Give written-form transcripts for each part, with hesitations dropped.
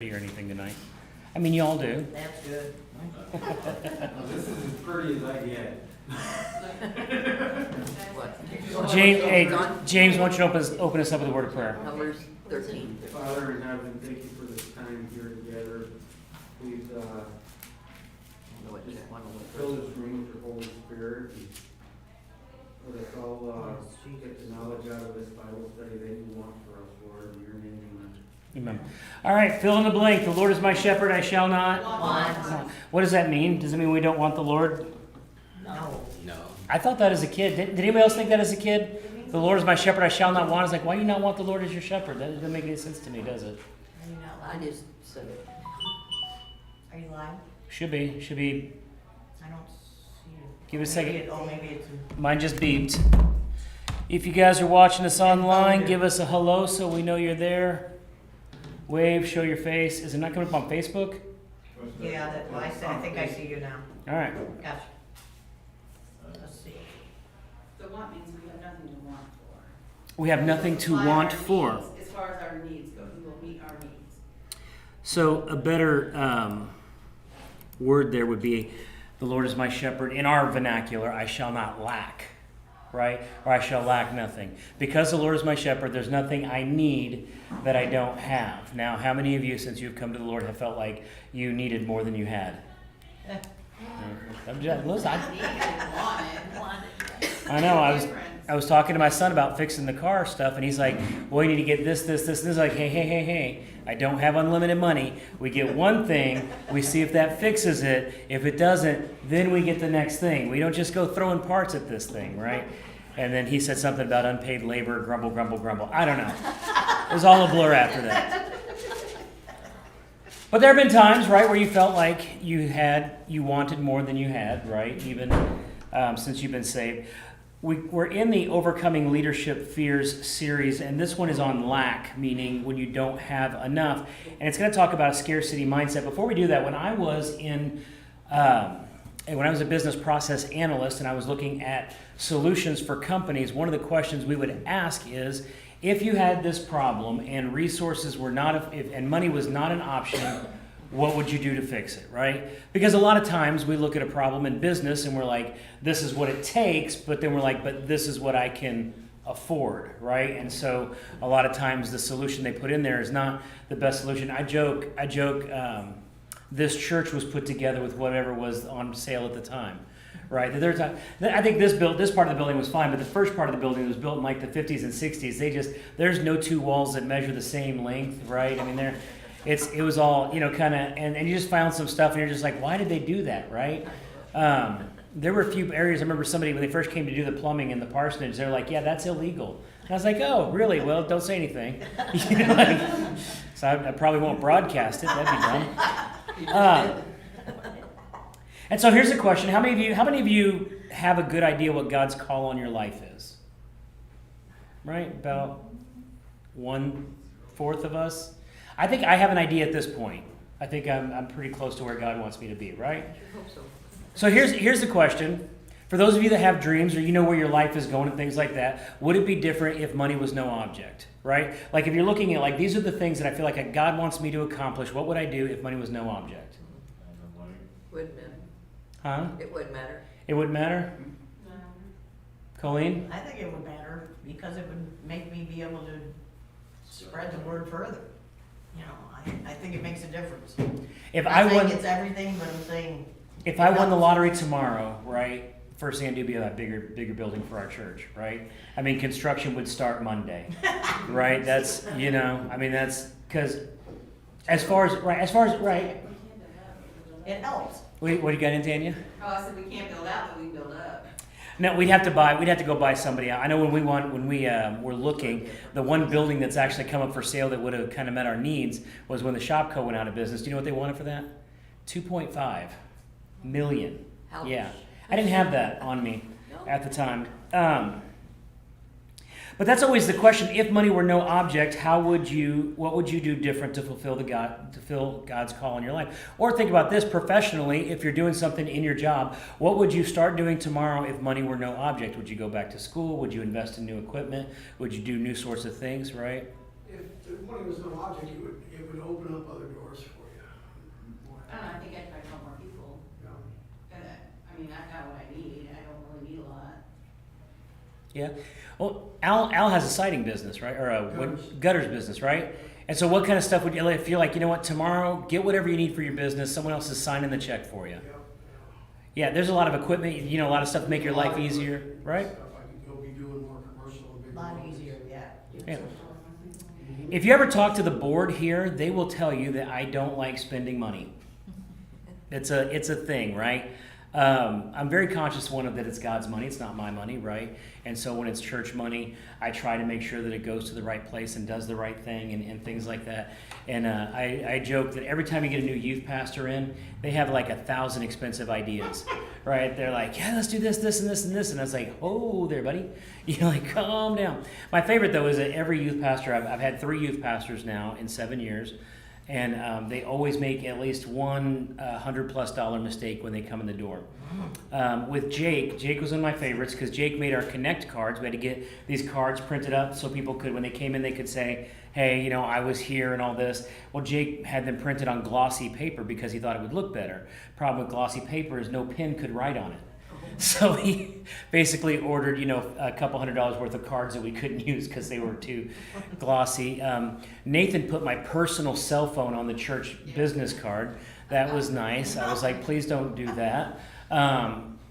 or anything tonight. I mean, you all do. That's good. This is as pretty as I get. James, why don't you open us up with a word of prayer? Numbers 13. Father in heaven, thank you for this time here together. Please just fill this room with your Holy Spirit. And let us all get the knowledge out of this Bible study that you want for us, Lord. In your name, amen. Amen. All right, fill in the blank. The Lord is my shepherd, I shall not Want. What does that mean? Does it mean we don't want the Lord? No. I thought that as a kid. Did anybody else think that as a kid? The Lord is my shepherd, I shall not want. It's like, why do you not want the Lord as your shepherd? That doesn't make any sense to me, does it? I just said it. Are you live? Should be. I don't see you. Give it a second. Maybe it's. Mine just beeped. If you guys are watching us online, give us a hello so we know you're there. Wave, show your face. Is it not coming up on Facebook? Yeah, I think I see you now. All right. Gotcha. Let's see. So want means we have nothing to want for. We have nothing to Supply want our for. needs. As far as our needs go, he will meet our needs. So a better word there would be, the Lord is my shepherd. In our vernacular, I shall not lack, right? Or I shall lack nothing. Because the Lord is my shepherd, there's nothing I need that I don't have. Now, how many of you, since you've come to the Lord, have felt like you needed more than you had? I'm just, listen, I know. I was talking to my son about fixing the car stuff, and he's like, well, you need to get this. And he's like, hey. I don't have unlimited money. We get one thing. We see if that fixes it. If it doesn't, then we get the next thing. We don't just go throwing parts at this thing, right? And then he said something about unpaid labor, grumble. I don't know. It was all a blur after that. But there have been times, right, where you felt like you wanted more than you had, right? Even since you've been saved. We're in the Overcoming Leadership Fears series, and this one is on lack, meaning when you don't have enough. And it's going to talk about a scarcity mindset. Before we do that, when I was a business process analyst and I was looking at solutions for companies, one of the questions we would ask is, if you had this problem and resources were not, and money was not an option, what would you do to fix it, right? Because a lot of times we look at a problem in business and we're like, this is what it takes, but then we're like, but this is what I can afford, right? And so a lot of times the solution they put in there is not the best solution. I joke, this church was put together with whatever was on sale at the time, right? I think this part of the building was fine, but the first part of the building was built in like the 50s and 60s. There's no two walls that measure the same length, right? I mean, it was all, kind of, and you just found some stuff and you're just like, why did they do that, right? There were a few areas, I remember somebody, when they first came to do the plumbing in the parsonage, they're like, yeah, that's illegal. And I was like, oh, really? Well, don't say anything. So I probably won't broadcast it. That'd be dumb. And so here's the question. How many of you have a good idea what God's call on your life is? Right? About 1/4 of us. I think I have an idea at this point. I think I'm pretty close to where God wants me to be, right? I hope so. So here's the question. For those of you that have dreams or you know where your life is going and things like that, would it be different if money was no object, right? Like if you're looking at like, these are the things that I feel like God wants me to accomplish, what would I do if money was no object? Wouldn't matter. Huh? It wouldn't matter. It wouldn't matter? Colleen? I think it would matter because it would make me be able to spread the word further. I think it makes a difference. If I'm I not saying won, it's everything, but I'm saying. if I won the lottery tomorrow, right? First thing I'd do would be a bigger building for our church, right? I mean, construction would start Monday, right? That's that's because as far as right. It helps. What do you got in, Tanya? Oh, I said we can't build out, but we build up. No, we'd have to go buy somebody out. I know when we were looking, the one building that's actually come up for sale that would have kind of met our needs was when the Shopco went out of business. Do you know what they wanted for that? $2.5 million. Ouch. Yeah, I didn't have that on me at the time. But that's always the question. If money were no object, what would you do different to fulfill God's call in your life? Or think about this professionally. If you're doing something in your job, what would you start doing tomorrow if money were no object? Would you go back to school? Would you invest in new equipment? Would you do new sorts of things, right? If the money was no object, it would open up other doors Yeah. Well, Al has a siding business, right? Or a gutters business, right? And so what kind of stuff would you if you're like, you know what, tomorrow, get whatever you need for your business. Someone else is signing the check for you. Yeah, there's a lot of equipment, you know, a lot of stuff to make your life easier, right? Stuff I could go be doing more commercial and A bigger. lot ones. easier, yeah. Yeah. If you ever talk to the board here, they will tell you that I don't like spending money. It's a thing, right? I'm very conscious, one, of that it's God's money. It's not my money, right? And so when it's church money, I try to make sure that it goes to the right place and does the right thing and things like that. And I joke that every time you get a new youth pastor in, they have like 1,000 expensive ideas, right? They're like, yeah, let's do this, this, and this, and this. And I was like, oh, there, buddy. You're like, calm down. My favorite, though, is that every youth pastor, I've had 3 youth pastors now in 7 years. And they always make at least one $100+ mistake when they come in the door. With Jake was one of my favorites because Jake made our Connect cards. We had to get these cards printed up so people could, when they came in, they could say, hey, you know, I was here and all this. Well, Jake had them printed on glossy paper because he thought it would look better. Problem with glossy paper is no pen could write on it. So he basically ordered, you know, a couple $100 worth of cards that we couldn't use because they were too glossy. Nathan put my personal cell phone on the church business card. That was nice. I was like, please don't do that.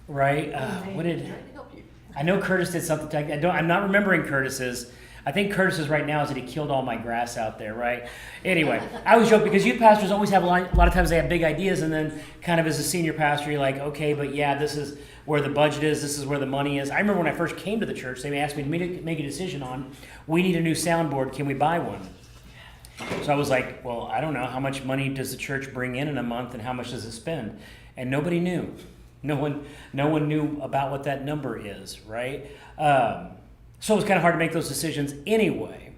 Right? What did... Trying to help you. I know Curtis did something. I'm not remembering Curtis's. I think Curtis's right now is that he killed all my grass out there, right? Anyway, I was joking because youth pastors always have a lot of times they have big ideas, and then kind of as a senior pastor, you're like, okay, but yeah, this is where the budget is, this is where the money is. I remember when I first came to the church, they asked me to make a decision on, we need a new soundboard, can we buy one? So I was like, well, I don't know, how much money does the church bring in a month, and how much does it spend? And nobody knew. No one knew about what that number is, right? So it was kind of hard to make those decisions anyway.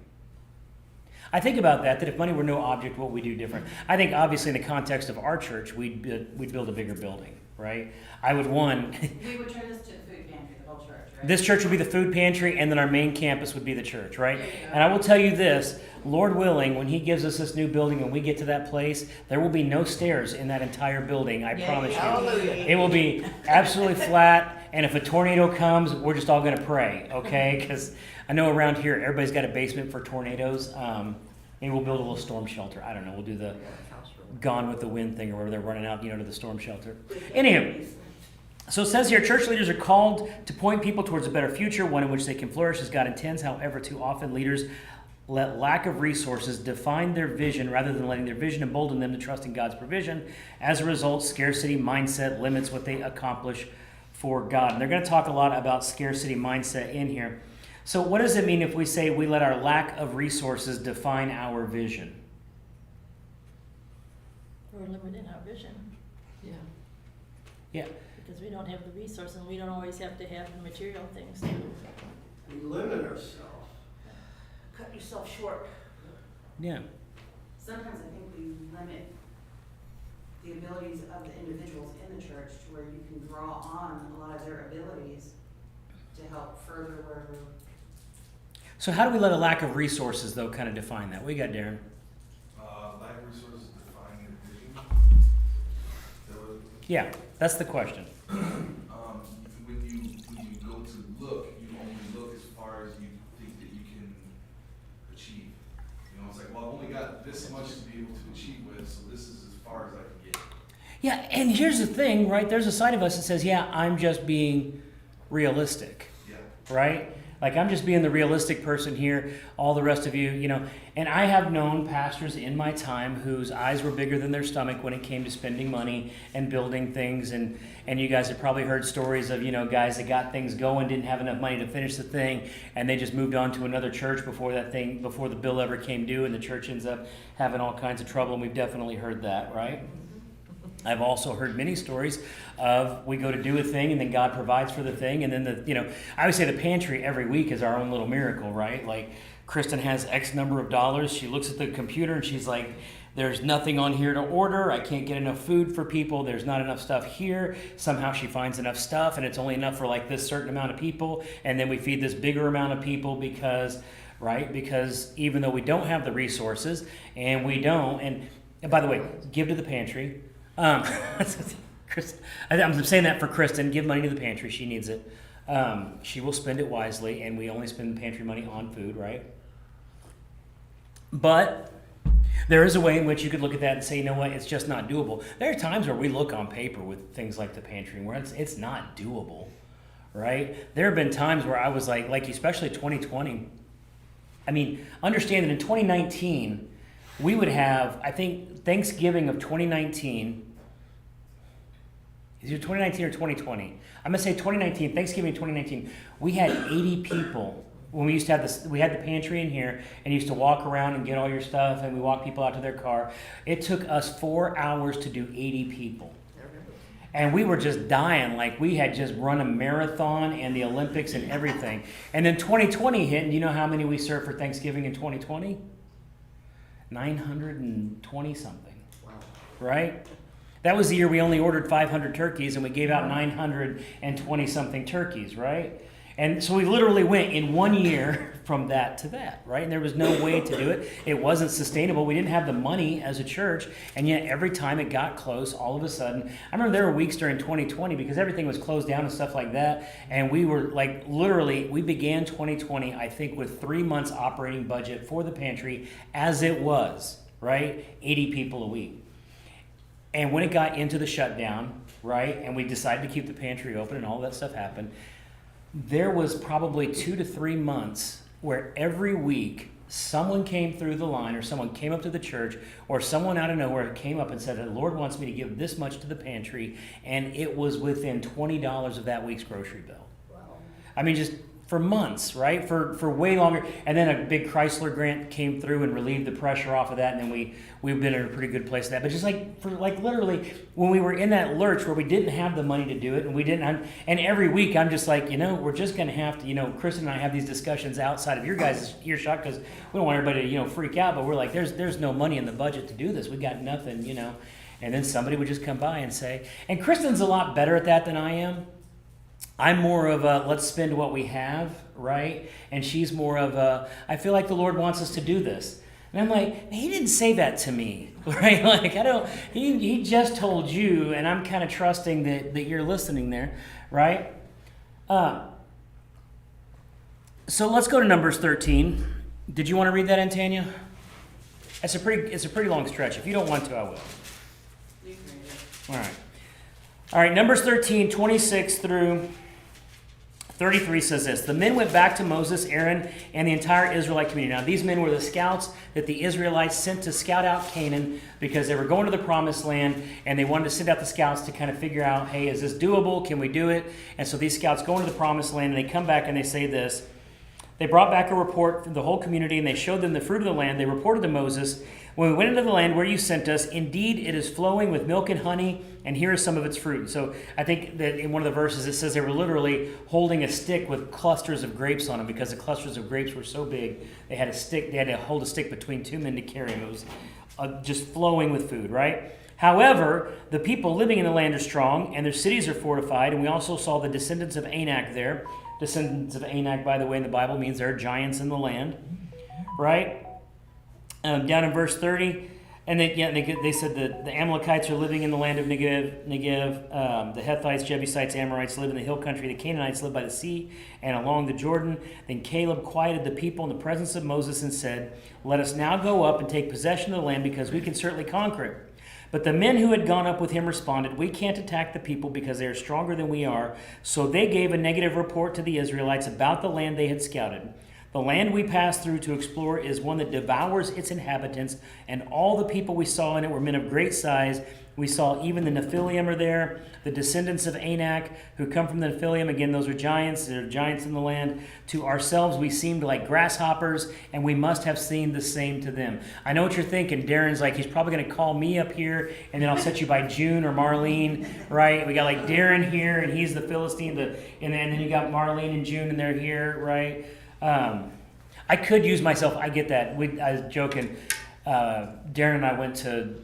I think about that if money were no object, what would we do different? I think obviously in the context of our church, we'd build a bigger building, right? I would, one... We would turn this to the food pantry, the whole church, right? This church would be the food pantry, and then our main campus would be the church, right? There you go. And I will tell you this, Lord willing, when he gives us this new building and we get to that place, there will be no stairs in that entire building, I promise you. Hallelujah. It will be absolutely flat, and if a tornado comes, we're just all going to pray, okay? Because I know around here, everybody's got a basement for tornadoes. Maybe we'll build a little storm shelter. I don't know. We'll do the Gone with the Wind thing, or where they're running out, you know, to the storm shelter. Anywho, so it says here, church leaders are called to point people towards a better future, one in which they can flourish as God intends. However, too often leaders let lack of resources define their vision rather than letting their vision embolden them to trust in God's provision. As a result, scarcity mindset limits what they accomplish for God. And they're going to talk a lot about scarcity mindset in here. So what does it mean if we say we let our lack of resources define our vision? We're limiting our vision Yeah. Yeah. because we don't have the resource and we don't always have to have the material things to. We limit ourselves. Cut yourself short. Yeah. Sometimes I think we limit the abilities of the individuals in the church to where you can draw on a lot of their abilities to help further wherever. So how do we let a lack of resources, though, kind of define that? What you got, Darren? Lack of resources define your vision. Yeah, that's the question. When you go to look, you only look as far as you think that you can achieve. You know, it's like, well, I've only got this much to be able to achieve with, so this is as far as I can get. Yeah, and here's the thing, right? There's a side of us that says, yeah, I'm just being realistic, Yeah. right? Like, I'm just being the realistic person here, all the rest of you, you know. And I have known pastors in my time whose eyes were bigger than their stomach when it came to spending money and building things. And you guys have probably heard stories of, you know, guys that got things going, didn't have enough money to finish the thing, and they just moved on to another church before the bill ever came due, and the church ends up having all kinds of trouble, and we've definitely heard that, right? I've also heard many stories of we go to do a thing and then God provides for the thing, and then I would say the pantry every week is our own little miracle, right? Like Kristen has X number of dollars. She looks at the computer and she's like, there's nothing on here to order. I can't get enough food for people. There's not enough stuff here. Somehow she finds enough stuff, and it's only enough for like this certain amount of people. And then we feed this bigger amount of people because even though we don't have the resources and we don't, and by the way, give to the pantry. I'm saying that for Kristen. Give money to the pantry. She needs it. She will spend it wisely, and we only spend pantry money on food, right? But there is a way in which you could look at that and say, you know what, it's just not doable. There are times where we look on paper with things like the pantry where it's not doable, right? There have been times where I was like especially 2020. I mean, understand that in 2019, we would have, I think, Thanksgiving of 2019. Is it 2019 or 2020? I'm going to say 2019, Thanksgiving 2019. We had 80 people. When we used to have this, we had the pantry in here and used to walk around and get all your stuff, and we walk people out to their car. It took us 4 hours to do 80 people. And we were just dying, like we had just run a marathon and the Olympics and everything. And then 2020 hit, and do you know how many we served for Thanksgiving in 2020? 920 something. Wow. Right? That was the year we only ordered 500 turkeys, and we gave out 920 something turkeys, right? And so we literally went in 1 year from that to that, right? And there was no way to do it. It wasn't sustainable. We didn't have the money as a church, and yet every time it got close, all of a sudden, I remember there were weeks during 2020 because everything was closed down and stuff like that, and we were like literally, we began 2020, I think, with 3 months operating budget for the pantry as it was, right? 80 people a week. And when it got into the shutdown, right, and we decided to keep the pantry open and all that stuff happened, there was probably 2 to 3 months where every week someone came through the line or someone came up to the church or someone out of nowhere came up and said, the Lord wants me to give this much to the pantry, and it was within $20 of that week's grocery bill. Wow. I mean, just for months, right? For way longer. And then a big Chrysler grant came through and relieved the pressure off of that, and then we've been in a pretty good place with that. But just like for like literally when we were in that lurch where we didn't have the money to do it, and we didn't, and every week I'm just like, we're just gonna have to, Kristen and I have these discussions outside of your guys' earshot because we don't want everybody to, freak out, but we're like, there's no money in the budget to do this. We got nothing, And then somebody would just come by and say, and Kristen's a lot better at that than I am. I'm more of a, let's spend what we have, right? And she's more of a, I feel like the Lord wants us to do this. And I'm like, he didn't say that to me, right? Like, he just told you, and I'm kind of trusting that you're listening there, right? So let's go to Numbers 13. Did you want to read that, Antania? It's a pretty long stretch. If you don't want to, I will. You can read it. All right. All right, Numbers 13, 26 through 33 says this. The men went back to Moses, Aaron, and the entire Israelite community. Now, these men were the scouts that the Israelites sent to scout out Canaan because they were going to the promised land, and they wanted to send out the scouts to kind of figure out, hey, is this doable? Can we do it? And so these scouts go into the promised land, and they come back and they say this. They brought back a report from the whole community, and they showed them the fruit of the land. They reported to Moses, when we went into the land where you sent us, indeed it is flowing with milk and honey, and here is some of its fruit. So I think that in one of the verses it says they were literally holding a stick with clusters of grapes on them because the clusters of grapes were so big they had to hold a stick between two men to carry them. It was just flowing with food, right? However, the people living in the land are strong, and their cities are fortified, and we also saw the descendants of Anak there. Descendants of Anak, by the way, in the Bible means there are giants in the land, right? Down in verse 30, and they said that the Amalekites are living in the land of Negev. The Hethites, Jebusites, Amorites live in the hill country. The Canaanites live by the sea and along the Jordan. Then Caleb quieted the people in the presence of Moses and said, let us now go up and take possession of the land because we can certainly conquer it. But the men who had gone up with him responded, we can't attack the people because they are stronger than we are. So they gave a negative report to the Israelites about the land they had scouted. The land we passed through to explore is one that devours its inhabitants, and all the people we saw in it were men of great size. We saw even the Nephilim are there, the descendants of Anak who come from the Nephilim. Again, those are giants. They're giants in the land. To ourselves, we seemed like grasshoppers, and we must have seemed the same to them. I know what you're thinking. Darren's like, he's probably going to call me up here, and then I'll set you by June or Marlene, right? We got like Darren here, and he's the Philistine, and then you got Marlene and June, and they're here, right? I could use myself. I get that. I was joking. Darren and I went to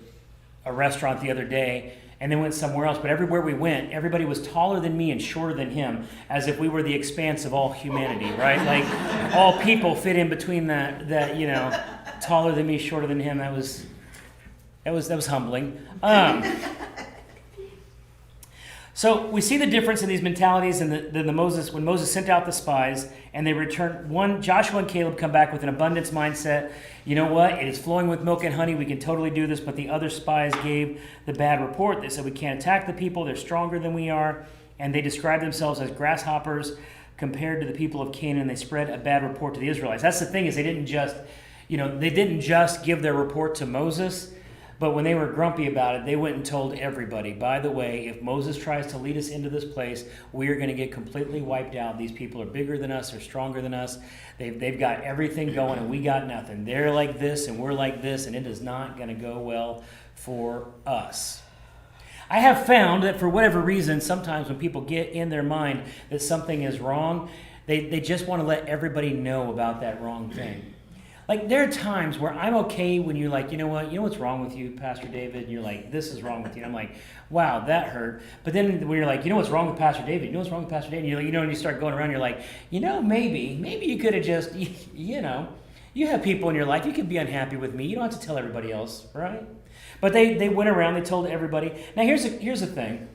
a restaurant the other day and then went somewhere else. But everywhere we went, everybody was taller than me and shorter than him, as if we were the expanse of all humanity, right? Like all people fit in between that taller than me, shorter than him. That was humbling. So we see the difference in these mentalities in the Moses, when Moses sent out the spies and they returned, Joshua and Caleb come back with an abundance mindset. You know what? It is flowing with milk and honey. We can totally do this. But the other spies gave the bad report. They said we can't attack the people. They're stronger than we are. And they described themselves as grasshoppers compared to the people of Canaan. They spread a bad report to the Israelites. That's the thing, is they didn't just give their report to Moses. But when they were grumpy about it, they went and told everybody, by the way, if Moses tries to lead us into this place, we are going to get completely wiped out. These people are bigger than us, they're stronger than us. They've got everything going and we got nothing. They're like this and we're like this, and it is not going to go well for us. I have found that for whatever reason, sometimes when people get in their mind that something is wrong, they just want to let everybody know about that wrong thing. Like, there are times where I'm okay when you're like, you know what's wrong with you, Pastor David? And you're like, this is wrong with you. And I'm like, wow, that hurt. But then when you're like, you know what's wrong with Pastor David? You know what's wrong with Pastor David? And you're like, and you start going around, you're like, maybe you could have just, you have people in your life, you could be unhappy with me. You don't have to tell everybody else, right? But they went around, they told everybody. Now, here's the thing.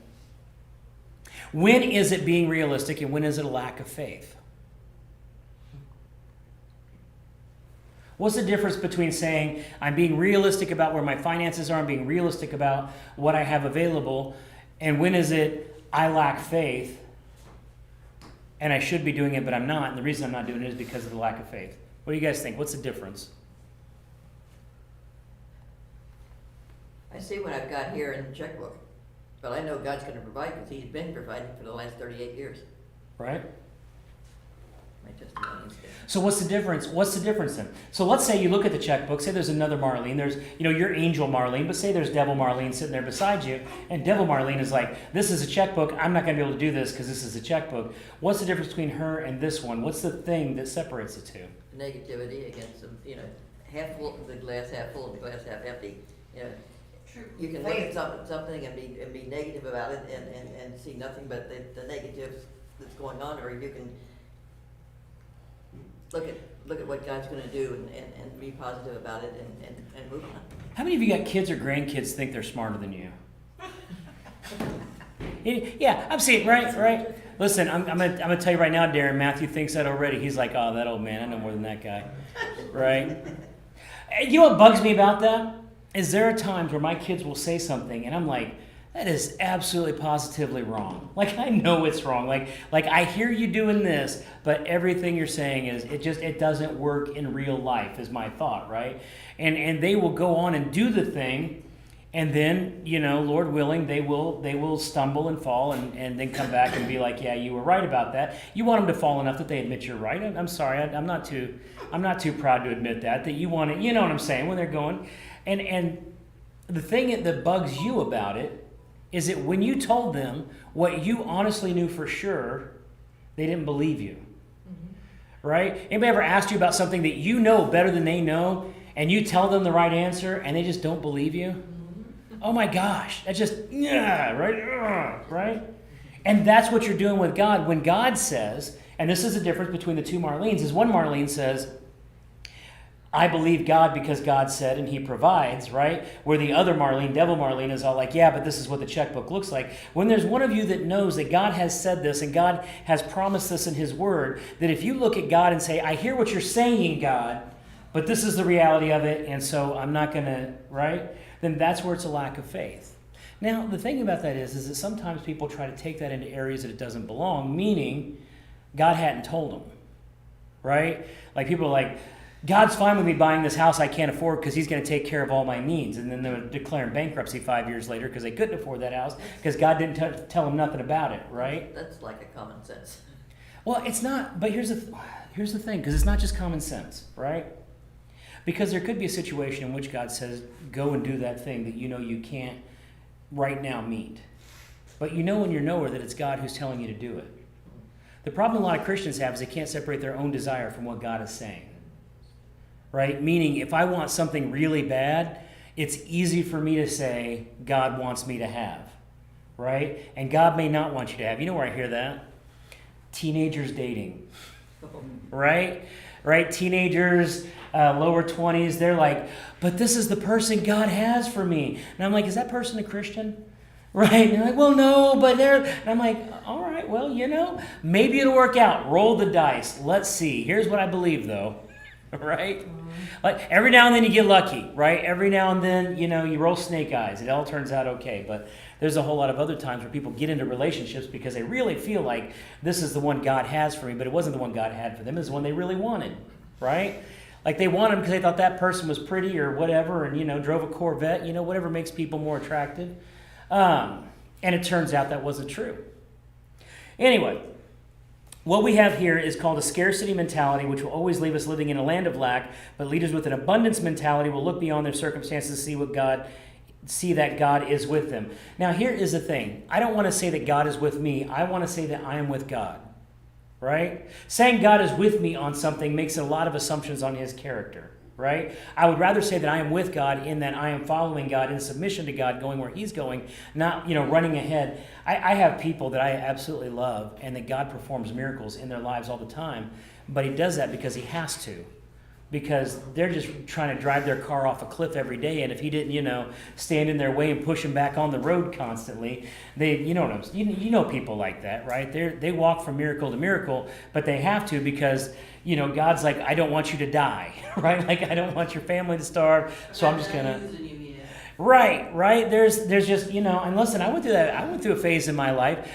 When is it being realistic and when is it a lack of faith? What's the difference between saying I'm being realistic about where my finances are, I'm being realistic about what I have available, and when is it I lack faith and I should be doing it but I'm not, and the reason I'm not doing it is because of the lack of faith? What do you guys think? What's the difference? I see what I've got here in the checkbook, but I know God's gonna provide because he's been providing for the last 38 years. Right? My testimony is there. So what's the difference? What's the difference then? So let's say you look at the checkbook, say there's another Marlene, there's, your angel Marlene, but say there's Devil Marlene sitting there beside you, and Devil Marlene is like, this is a checkbook, I'm not going to be able to do this because this is a checkbook. What's the difference between her and this one? What's the thing that separates the two? Negativity against them, half full, the glass half full, the glass half empty. True. You can look at something and be negative about it and see nothing but the negatives that's going on, or you can look at what God's gonna do and be positive about it and move on. How many of you got kids or grandkids think they're smarter than you? Yeah, I'm seeing, right? Listen, I'm gonna tell you right now, Darren, Matthew thinks that already. He's like, oh, that old man, I know more than that guy, right? You know what bugs me about that? Is there are times where my kids will say something and I'm like, that is absolutely positively wrong. Like, I know it's wrong. Like I hear you doing this, but everything you're saying is, it doesn't work in real life, is my thought, right? And they will go on and do the thing, and then, Lord willing, they will stumble and fall and then come back and be like, yeah, you were right about that. You want them to fall enough that they admit you're right. I'm sorry, I'm not too proud to admit that you want it, you know what I'm saying, when they're going. And the thing that bugs you about it is that when you told them what you honestly knew for sure, they didn't believe you. Mm-hmm. Right? Anybody ever asked you about something that you know better than they know, and you tell them the right answer, and they just don't believe you? Mm-hmm. Oh my gosh, that's just, right? And that's what you're doing with God. When God says, and this is the difference between the two Marlenes, is one Marlene says, I believe God because God said and he provides, right? Where the other Marlene, Devil Marlene, is all like, yeah, but this is what the checkbook looks like. When there's one of you that knows that God has said this and God has promised this in his word, that if you look at God and say, I hear what you're saying, God, but this is the reality of it, and so I'm not going to, right? Then that's where it's a lack of faith. Now, the thing about that is that sometimes people try to take that into areas that it doesn't belong, meaning God hadn't told them, right? Like people are like, God's fine with me buying this house I can't afford because he's going to take care of all my needs. And then they're declaring bankruptcy 5 years later because they couldn't afford that house because God didn't tell them nothing about it, right? That's like a common sense. Well, it's not, but here's the thing, because it's not just common sense, right? Because there could be a situation in which God says, go and do that thing that you know you can't right now meet. But you know in your knower that it's God who's telling you to do it. The problem a lot of Christians have is they can't separate their own desire from what God is saying. Right? Meaning, if I want something really bad, it's easy for me to say, God wants me to have. Right? And God may not want you to have. You know where I hear that? Teenagers dating. Right? Right? Teenagers, lower 20s, they're like, but this is the person God has for me. And I'm like, is that person a Christian? Right? And they're like, well, no, but they're, and I'm like, all right, well, maybe it'll work out. Roll the dice. Let's see. Here's what I believe, though. Right? Like, every now and then you get lucky, right? Every now and then, you roll snake eyes. It all turns out okay. But there's a whole lot of other times where people get into relationships because they really feel like this is the one God has for me, but it wasn't the one God had for them. It was the one they really wanted, right? Like, they wanted him because they thought that person was pretty or whatever and, drove a Corvette, whatever makes people more attractive. And it turns out that wasn't true. Anyway, what we have here is called a scarcity mentality, which will always leave us living in a land of lack, but leaders with an abundance mentality will look beyond their circumstances to see that God is with them. Now, here is the thing. I don't want to say that God is with me. I want to say that I am with God, right? Saying God is with me on something makes a lot of assumptions on his character. Right? I would rather say that I am with God in that I am following God in submission to God, going where he's going, not, running ahead. I have people that I absolutely love and that God performs miracles in their lives all the time, but he does that because he has to. Because they're just trying to drive their car off a cliff every day, and if he didn't, stand in their way and push them back on the road constantly, people like that, right? They walk from miracle to miracle, but they have to because God's like, I don't want you to die, right? Like, I don't want your family to starve, so I'm just gonna. Right. There's just and listen, I went through that. I went through a phase in my life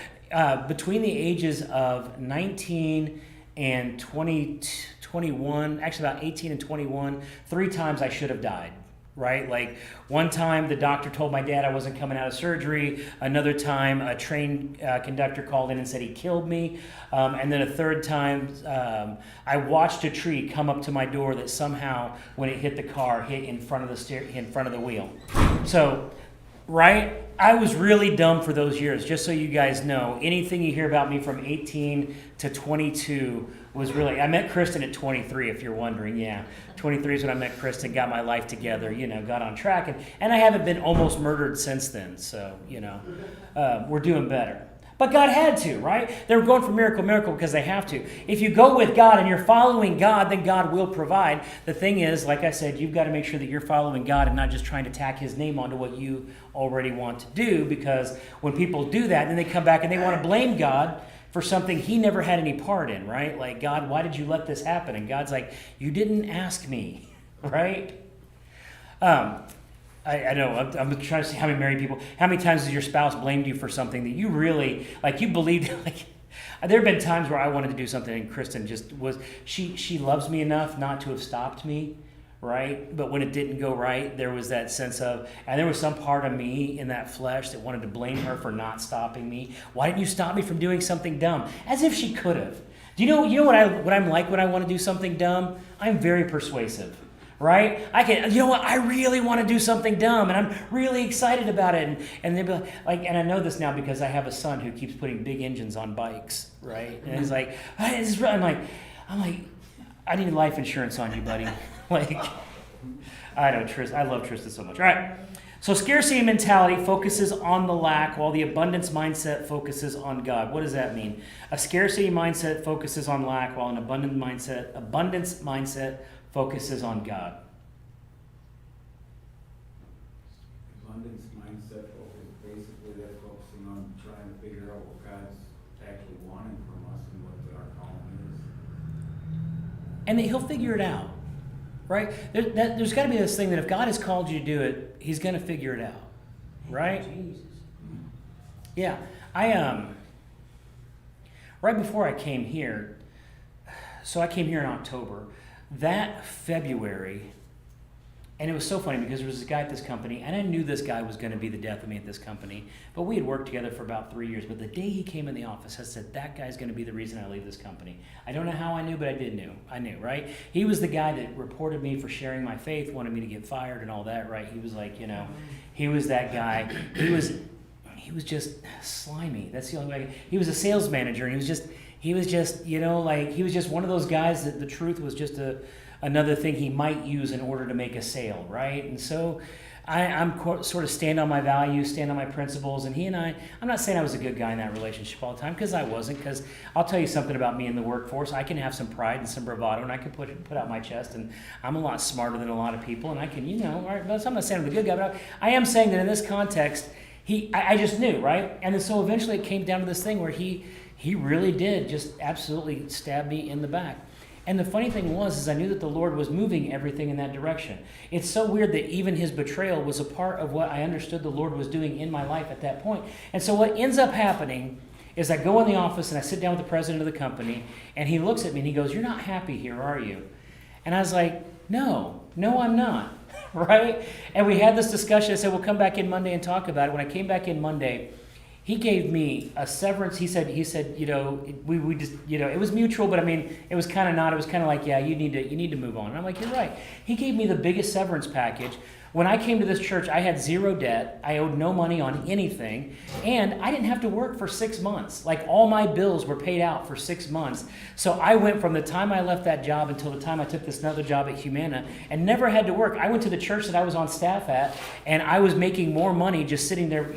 between the ages of 19 and 21, actually about 18 and 21, 3 times I should have died, right? Like, one time the doctor told my dad I wasn't coming out of surgery. Another time a train conductor called in and said he killed me. And then a third time I watched a tree come up to my door that somehow, when it hit the car, hit in front of the wheel. So, right? I was really dumb for those years, just so you guys know. Anything you hear about me from 18 to 22 was really... I met Kristen at 23, if you're wondering. Yeah, 23 is when I met Kristen, got my life together, got on track. And I haven't been almost murdered since then, so, we're doing better. But God had to, right? They were going from miracle to miracle because they have to. If you go with God and you're following God, then God will provide. The thing is, like I said, you've got to make sure that you're following God and not just trying to tack his name onto what you already want to do, because when people do that, then they come back and they want to blame God for something he never had any part in, right? Like, God, why did you let this happen? And God's like, you didn't ask me, right? I know, I'm trying to see how many times has your spouse blamed you for something that you really, like, you believed, like, there have been times where I wanted to do something and Kristen just was, she loves me enough not to have stopped me, right? But when it didn't go right, there was that sense of, and there was some part of me in that flesh that wanted to blame her for not stopping me. Why didn't you stop me from doing something dumb? As if she could have. Do you know what I'm like when I want to do something dumb? I'm very persuasive. Right? I can, I really want to do something dumb, and I'm really excited about it. And they'd be like, and I know this now because I have a son who keeps putting big engines on bikes, right? And he's like, hey, this is I'm like, I need life insurance on you, buddy. Like, I love Tristan so much. All right. So scarcity mentality focuses on the lack, while the abundance mindset focuses on God. What does that mean? A scarcity mindset focuses on lack, while an abundance mindset focuses on God. Abundance mindset focus, basically that's focusing on trying to figure out what God's actually wanting from us and what our calling is. And that he'll figure it out, right? There's got to be this thing that if God has called you to do it, he's going to figure it out, right? Jesus. Yeah. I right before I came here, so I came here in October. That February, and it was so funny because there was this guy at this company, and I knew this guy was going to be the death of me at this company, but we had worked together for about 3 years. But the day he came in the office, I said, that guy's going to be the reason I leave this company. I don't know how I knew, but I knew, right? He was the guy that reported me for sharing my faith, wanted me to get fired and all that, right? He was like, he was that guy. He was just slimy. That's the only way. He was a sales manager, and he was just he was just one of those guys that the truth was just another thing he might use in order to make a sale, right? And so I'm sort of stand on my values, stand on my principles, and I'm not saying I was a good guy in that relationship all the time, because I wasn't, because I'll tell you something about me in the workforce. I can have some pride and some bravado, and I can put out my chest, and I'm a lot smarter than a lot of people, and I can, all right, but I'm not saying I'm the good guy, but I am saying that in this context, I just knew, right? And then so eventually it came down to this thing where he really did just absolutely stab me in the back. And the funny thing was I knew that the Lord was moving everything in that direction. It's so weird that even his betrayal was a part of what I understood the Lord was doing in my life at that point. And so what ends up happening is I go in the office and I sit down with the president of the company, and he looks at me and he goes, "You're not happy here, are you?" And I was like, no, I'm not, right? And we had this discussion. I said, we'll come back in Monday and talk about it. When I came back in Monday, he gave me a severance. He said, we just, it was mutual, but I mean, it was kind of not. It was kind of like, yeah, you need to move on. And I'm like, you're right. He gave me the biggest severance package. When I came to this church, I had zero debt. I owed no money on anything, and I didn't have to work for 6 months. Like, all my bills were paid out for 6 months. So I went from the time I left that job until the time I took this other job at Humana and never had to work. I went to the church that I was on staff at, and I was making more money just sitting there,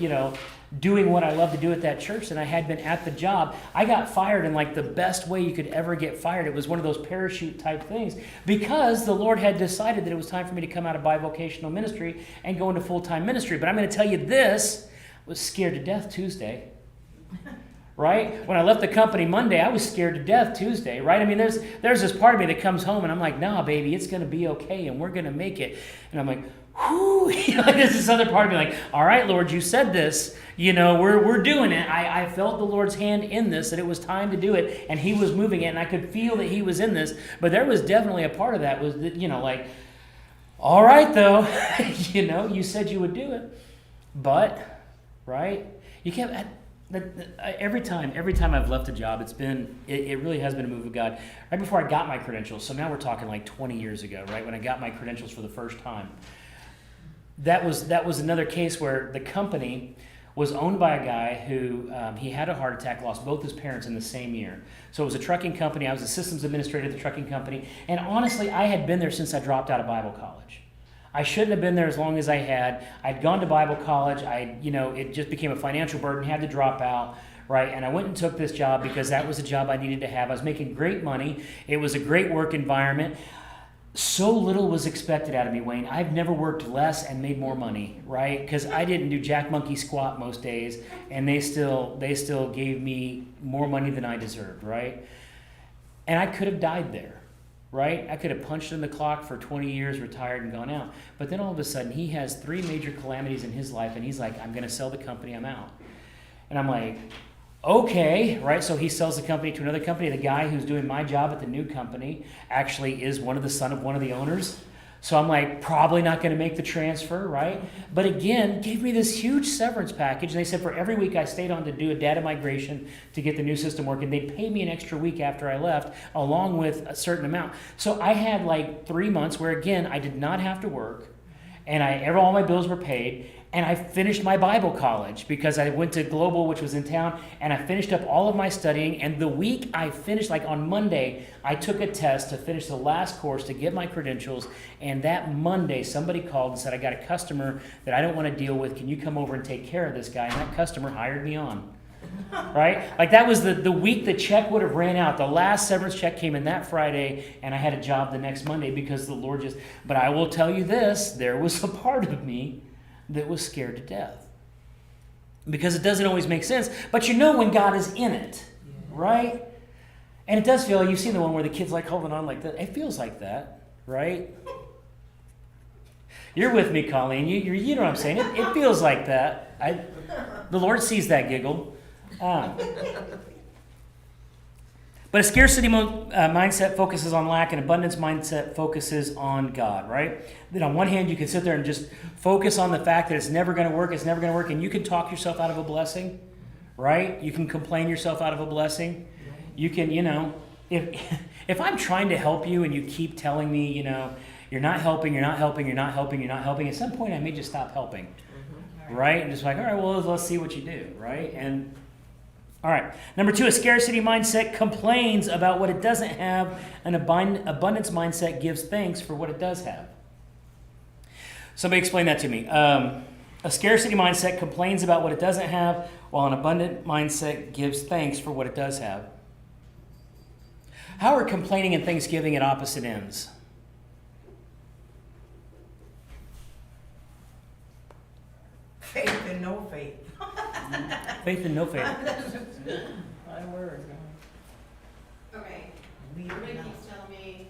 doing what I love to do at that church than I had been at the job. I got fired in like the best way you could ever get fired. It was one of those parachute type things because the Lord had decided that it was time for me to come out of bivocational ministry and go into full-time ministry. But I'm going to tell you this, I was scared to death Tuesday. Right? When I left the company Monday, I was scared to death Tuesday, right? I mean, there's this part of me that comes home and I'm like, nah, baby, it's going to be okay and we're going to make it. And I'm like, whoo, there's this other part of me like, all right, Lord, you said this, we're doing it. I felt the Lord's hand in this, that it was time to do it, and he was moving it, and I could feel that he was in this, but there was definitely a part of that was that, like, all right, though, you said you would do it, but, right, you can't, every time I've left a job, it really has been a move of God. Right before I got my credentials, so now we're talking like 20 years ago, right, when I got my credentials for the first time, that was another case where the company was owned by a guy who he had a heart attack, lost both his parents in the same year. So it was a trucking company. I was a systems administrator at the trucking company. And honestly, I had been there since I dropped out of Bible college. I shouldn't have been there as long as I had. I'd gone to Bible college. It just became a financial burden, had to drop out. Right, and I went and took this job because that was a job I needed to have. I was making great money. It was a great work environment. So little was expected out of me, Wayne. I've never worked less and made more money, right? Because I didn't do jack monkey squat most days, and they still gave me more money than I deserved, right? And I could have died there, right? I could have punched in the clock for 20 years, retired, and gone out. But then all of a sudden, he has 3 major calamities in his life, and he's like, I'm going to sell the company, I'm out. And I'm like, okay, right? So he sells the company to another company. The guy who's doing my job at the new company actually is the son of one of the owners. So I'm like, probably not going to make the transfer, right? But again, gave me this huge severance package. And they said for every week I stayed on to do a data migration to get the new system working, they'd pay me an extra week after I left, along with a certain amount. So I had like 3 months where, again, I did not have to work, and all my bills were paid. And I finished my Bible college because I went to Global, which was in town, and I finished up all of my studying. And the week I finished, like on Monday, I took a test to finish the last course to get my credentials. And that Monday, somebody called and said, I got a customer that I don't want to deal with. Can you come over and take care of this guy? And that customer hired me on. Right? Like that was the week the check would have ran out. The last severance check came in that Friday, and I had a job the next Monday because the Lord but I will tell you this, there was a part of me that was scared to death. Because it doesn't always make sense, but when God is in it, right? And it does feel, you've seen the one where the kid's like holding on like that. It feels like that, right? You're with me, Colleen. You know what I'm saying. It feels like that. The Lord sees that giggle. But a scarcity mindset focuses on lack, and abundance mindset focuses on God, right? Then on one hand, you can sit there and just focus on the fact that it's never going to work, and you can talk yourself out of a blessing, right? You can complain yourself out of a blessing. You can, if I'm trying to help you and you keep telling me, you're not helping, at some point I may just stop helping, right? And just like, all right, well, let's see what you do, right? And all right. Number 2, a scarcity mindset complains about what it doesn't have. An abundance mindset gives thanks for what it does have. Somebody explain that to me. A scarcity mindset complains about what it doesn't have, while an abundant mindset gives thanks for what it does have. How are complaining and thanksgiving at opposite ends? Faith and no faith. Faith and no faith. My word. Okay, Leave everybody it now. keeps telling me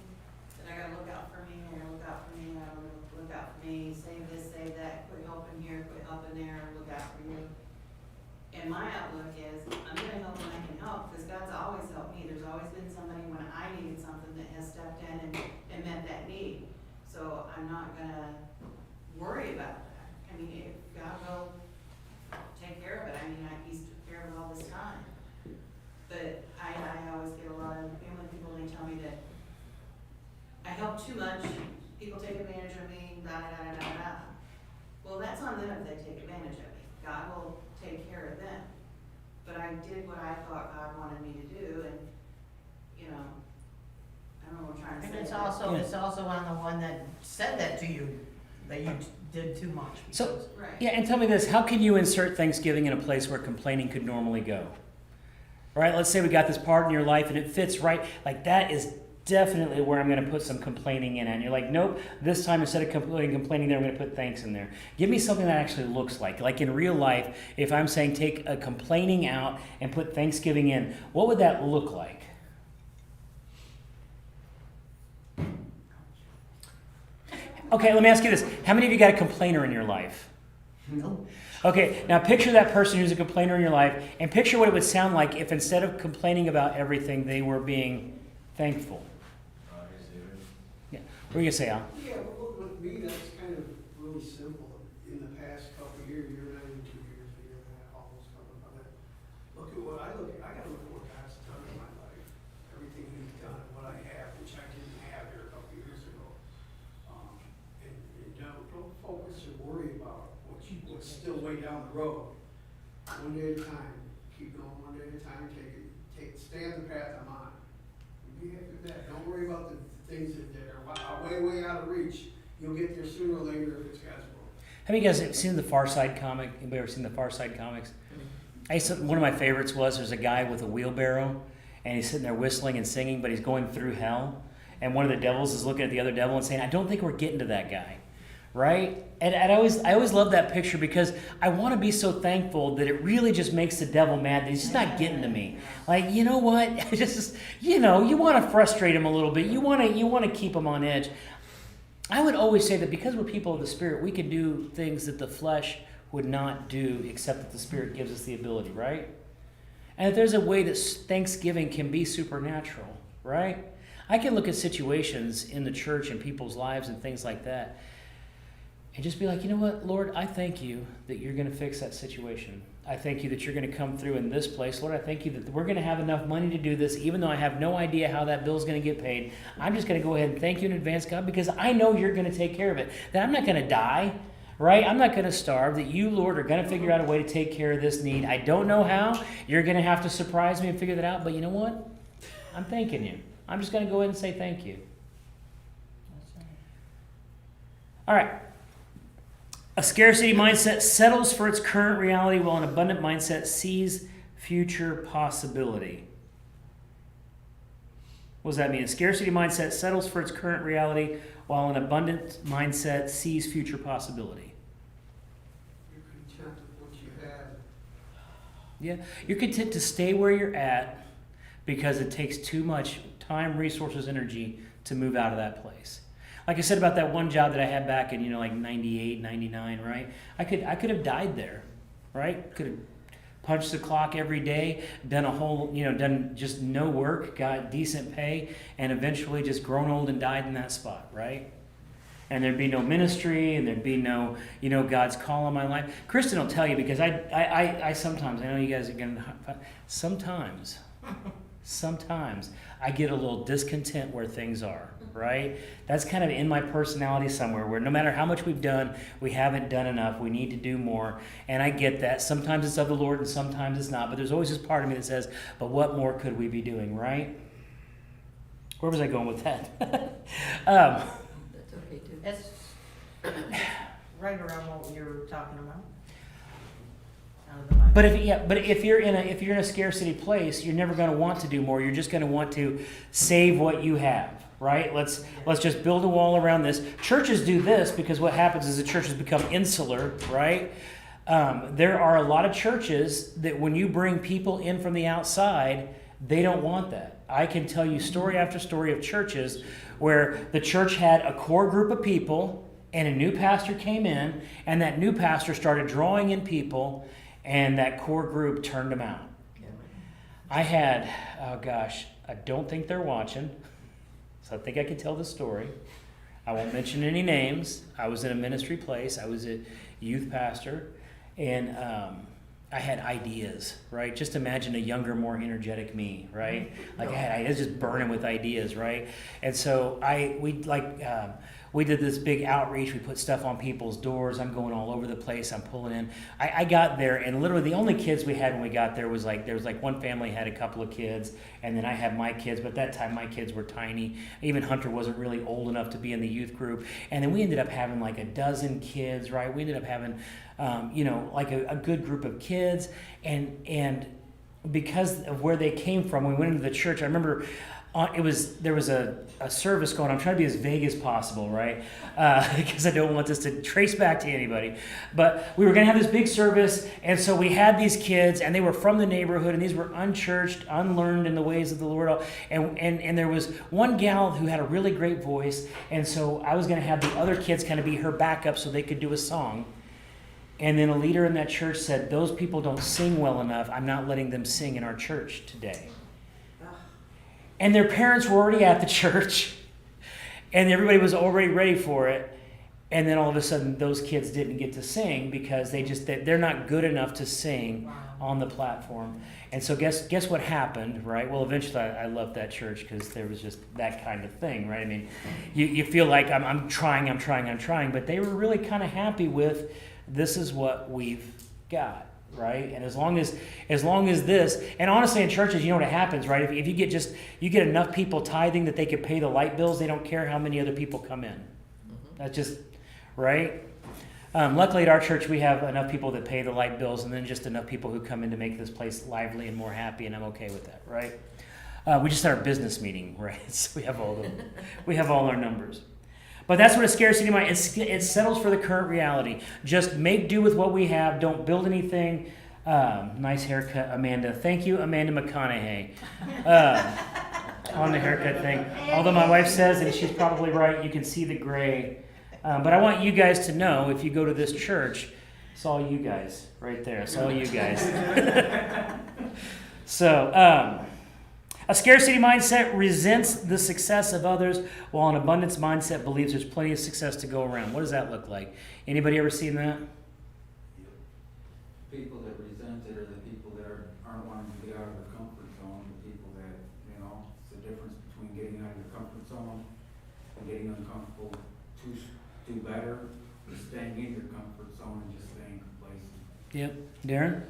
that I gotta look out for me, I gotta look out for me, I gotta look out for me, save this, save that, quit helping here, quit helping there, look out for you. And my outlook is, I'm gonna help when I can help, because God's always helped me, there's always been somebody when I needed something that has stepped in and met that need. So I'm not gonna worry about that. I mean, if God will take care of it, I mean, He's took care of it all this time. But I always get a lot of family people, they tell me that I help too much, people take advantage of me, da da da da da da. Well, that's on them if they take advantage of me. God will take care of them. But I did what I thought God wanted me to do, and, you know, I don't know what I'm trying to And say. it's but- also, it's also on the one that said that to you, that you did too much. So- because- Right. Yeah, and tell me this, how can you insert Thanksgiving in a place where complaining could normally go? Right, let's say we got this part in your life and it fits right, like that is definitely where I'm going to put some complaining in. And you're like, nope, this time instead of complaining there, I'm going to put thanks in there. Give me something that actually looks like in real life, if I'm saying take a complaining out and put Thanksgiving in, what would that look like? Okay, let me ask you this. How many of you got a complainer in your life? No. Okay, now picture that person who's a complainer in your life, and picture what it would sound like if instead of complaining about everything, they were being thankful. Yeah, what are you going to say, Al? Yeah, well, with me, that's kind of really simple. In the past couple of years, year and a half, 2 years, a year and a half, almost coming from it. Look at what I gotta look at what God's done in my life. Everything He's done, what I have, which I didn't have here a couple of years ago. And don't focus or worry about what's still way down the road. One day at a time, keep going one day at a time, stay on the path I'm on. Be happy with that. Don't worry about the things that are way out of reach. You'll get there sooner or later if it's God's will. Have you guys seen the Far Side comic? Anybody ever seen the Far Side comics? One of my favorites was there's a guy with a wheelbarrow, and he's sitting there whistling and singing, but he's going through hell. And one of the devils is looking at the other devil and saying, I don't think we're getting to that guy. Right? And I always love that picture because I want to be so thankful that it really just makes the devil mad that he's just not getting to me. Like, you know what? Just, you want to frustrate him a little bit. You want to keep him on edge. I would always say that because we're people of the Spirit, we can do things that the flesh would not do except that the Spirit gives us the ability, right? And if there's a way that Thanksgiving can be supernatural, right? I can look at situations in the church and people's lives and things like that and just be like, you know what, Lord, I thank you that you're going to fix that situation. I thank you that you're going to come through in this place. Lord, I thank you that we're going to have enough money to do this, even though I have no idea how that bill's going to get paid. I'm just going to go ahead and thank you in advance, God, because I know you're going to take care of it. That I'm not going to die, right? I'm not going to starve. That you, Lord, are going to figure out a way to take care of this need. I don't know how. You're going to have to surprise me and figure that out. But you know what? I'm thanking you. I'm just going to go ahead and say thank you. All right. A scarcity mindset settles for its current reality while an abundant mindset sees future possibility. What does that mean? A scarcity mindset settles for its current reality while an abundant mindset sees future possibility. You're content with what you have. Yeah, you're content to stay where you're at because it takes too much time, resources, energy to move out of that place. Like I said about that one job that I had back in, like 98, 99, right? I could have died there, right? Could have punched the clock every day, done done just no work, got decent pay, and eventually just grown old and died in that spot, right? And there'd be no ministry, and there'd be no, God's call on my life. Kristen will tell you, because I sometimes, I know you guys are going to, sometimes I get a little discontent where things are, right? That's kind of in my personality somewhere, where no matter how much we've done, we haven't done enough. We need to do more. And I get that. Sometimes it's of the Lord and sometimes it's not. But there's always this part of me that says, but what more could we be doing, right? Where was I going with that? That's okay too. It's right around what you were talking about. But if you're in a scarcity place, you're never going to want to do more. You're just going to want to save what you have, right? Let's just build a wall around this. Churches do this because what happens is the churches become insular, right? there are a lot of churches that when you bring people in from the outside, they don't want that. I can tell you story after story of churches where the church had a core group of people and a new pastor came in, and that new pastor started drawing in people, and that core group turned them out. I had, oh gosh, I don't think they're watching, so I think I can tell the story. I won't mention any names. I was in a ministry place. I was a youth pastor, and I had ideas, right? Just imagine a younger, more energetic me, right? Like I had ideas, just burning with ideas, right? And so we did this big outreach. We put stuff on people's doors. I'm going all over the place. I'm pulling in. I got there, and literally the only kids we had when we got there was there was one family had a couple of kids, and then I had my kids. But at that time, my kids were tiny. Even Hunter wasn't really old enough to be in the youth group. And then we ended up having like a dozen kids, right? We ended up having, like a good group of kids, and because of where they came from, we went into the church. I remember. There was a service going on. I'm trying to be as vague as possible, right? Because I don't want this to trace back to anybody. But we were going to have this big service, and so we had these kids, and they were from the neighborhood, and these were unchurched, unlearned in the ways of the Lord. And there was one gal who had a really great voice, and so I was going to have the other kids kind of be her backup so they could do a song. And then a leader in that church said, "Those people don't sing well enough. I'm not letting them sing in our church today." And their parents were already at the church, and everybody was already ready for it. And then all of a sudden, those kids didn't get to sing because they're not good enough to sing on the platform. And so guess what happened, right? Well, eventually I left that church because there was just that kind of thing, right? I mean, you feel like I'm trying, but they were really kind of happy with this is what we've got. Right, and as long as this, and honestly, in churches, you know what happens, right? If you get enough people tithing that they could pay the light bills, they don't care how many other people come in. That's just right. Luckily, at our church, we have enough people that pay the light bills, and then just enough people who come in to make this place lively and more happy, and I'm okay with that, right? We just had our business meeting, right? So we have all our numbers. But that's what a scarcity mind, it settles for the current reality. Just make do with what we have. Don't build anything. Nice haircut, Amanda. Thank you, Amanda McConaughey, on the haircut thing. Although my wife says, and she's probably right, you can see the gray. But I want you guys to know, if you go to this church, it's all you guys right there. It's all you guys. So, a scarcity mindset resents the success of others, while an abundance mindset believes there's plenty of success to go around. What does that look like? Anybody ever seen that? People that resent it are the people that aren't wanting to get out of their comfort zone. The people that, it's the difference between getting out of your comfort zone and getting uncomfortable to do better, or staying in your comfort zone and just staying complacent. Yep. Darren?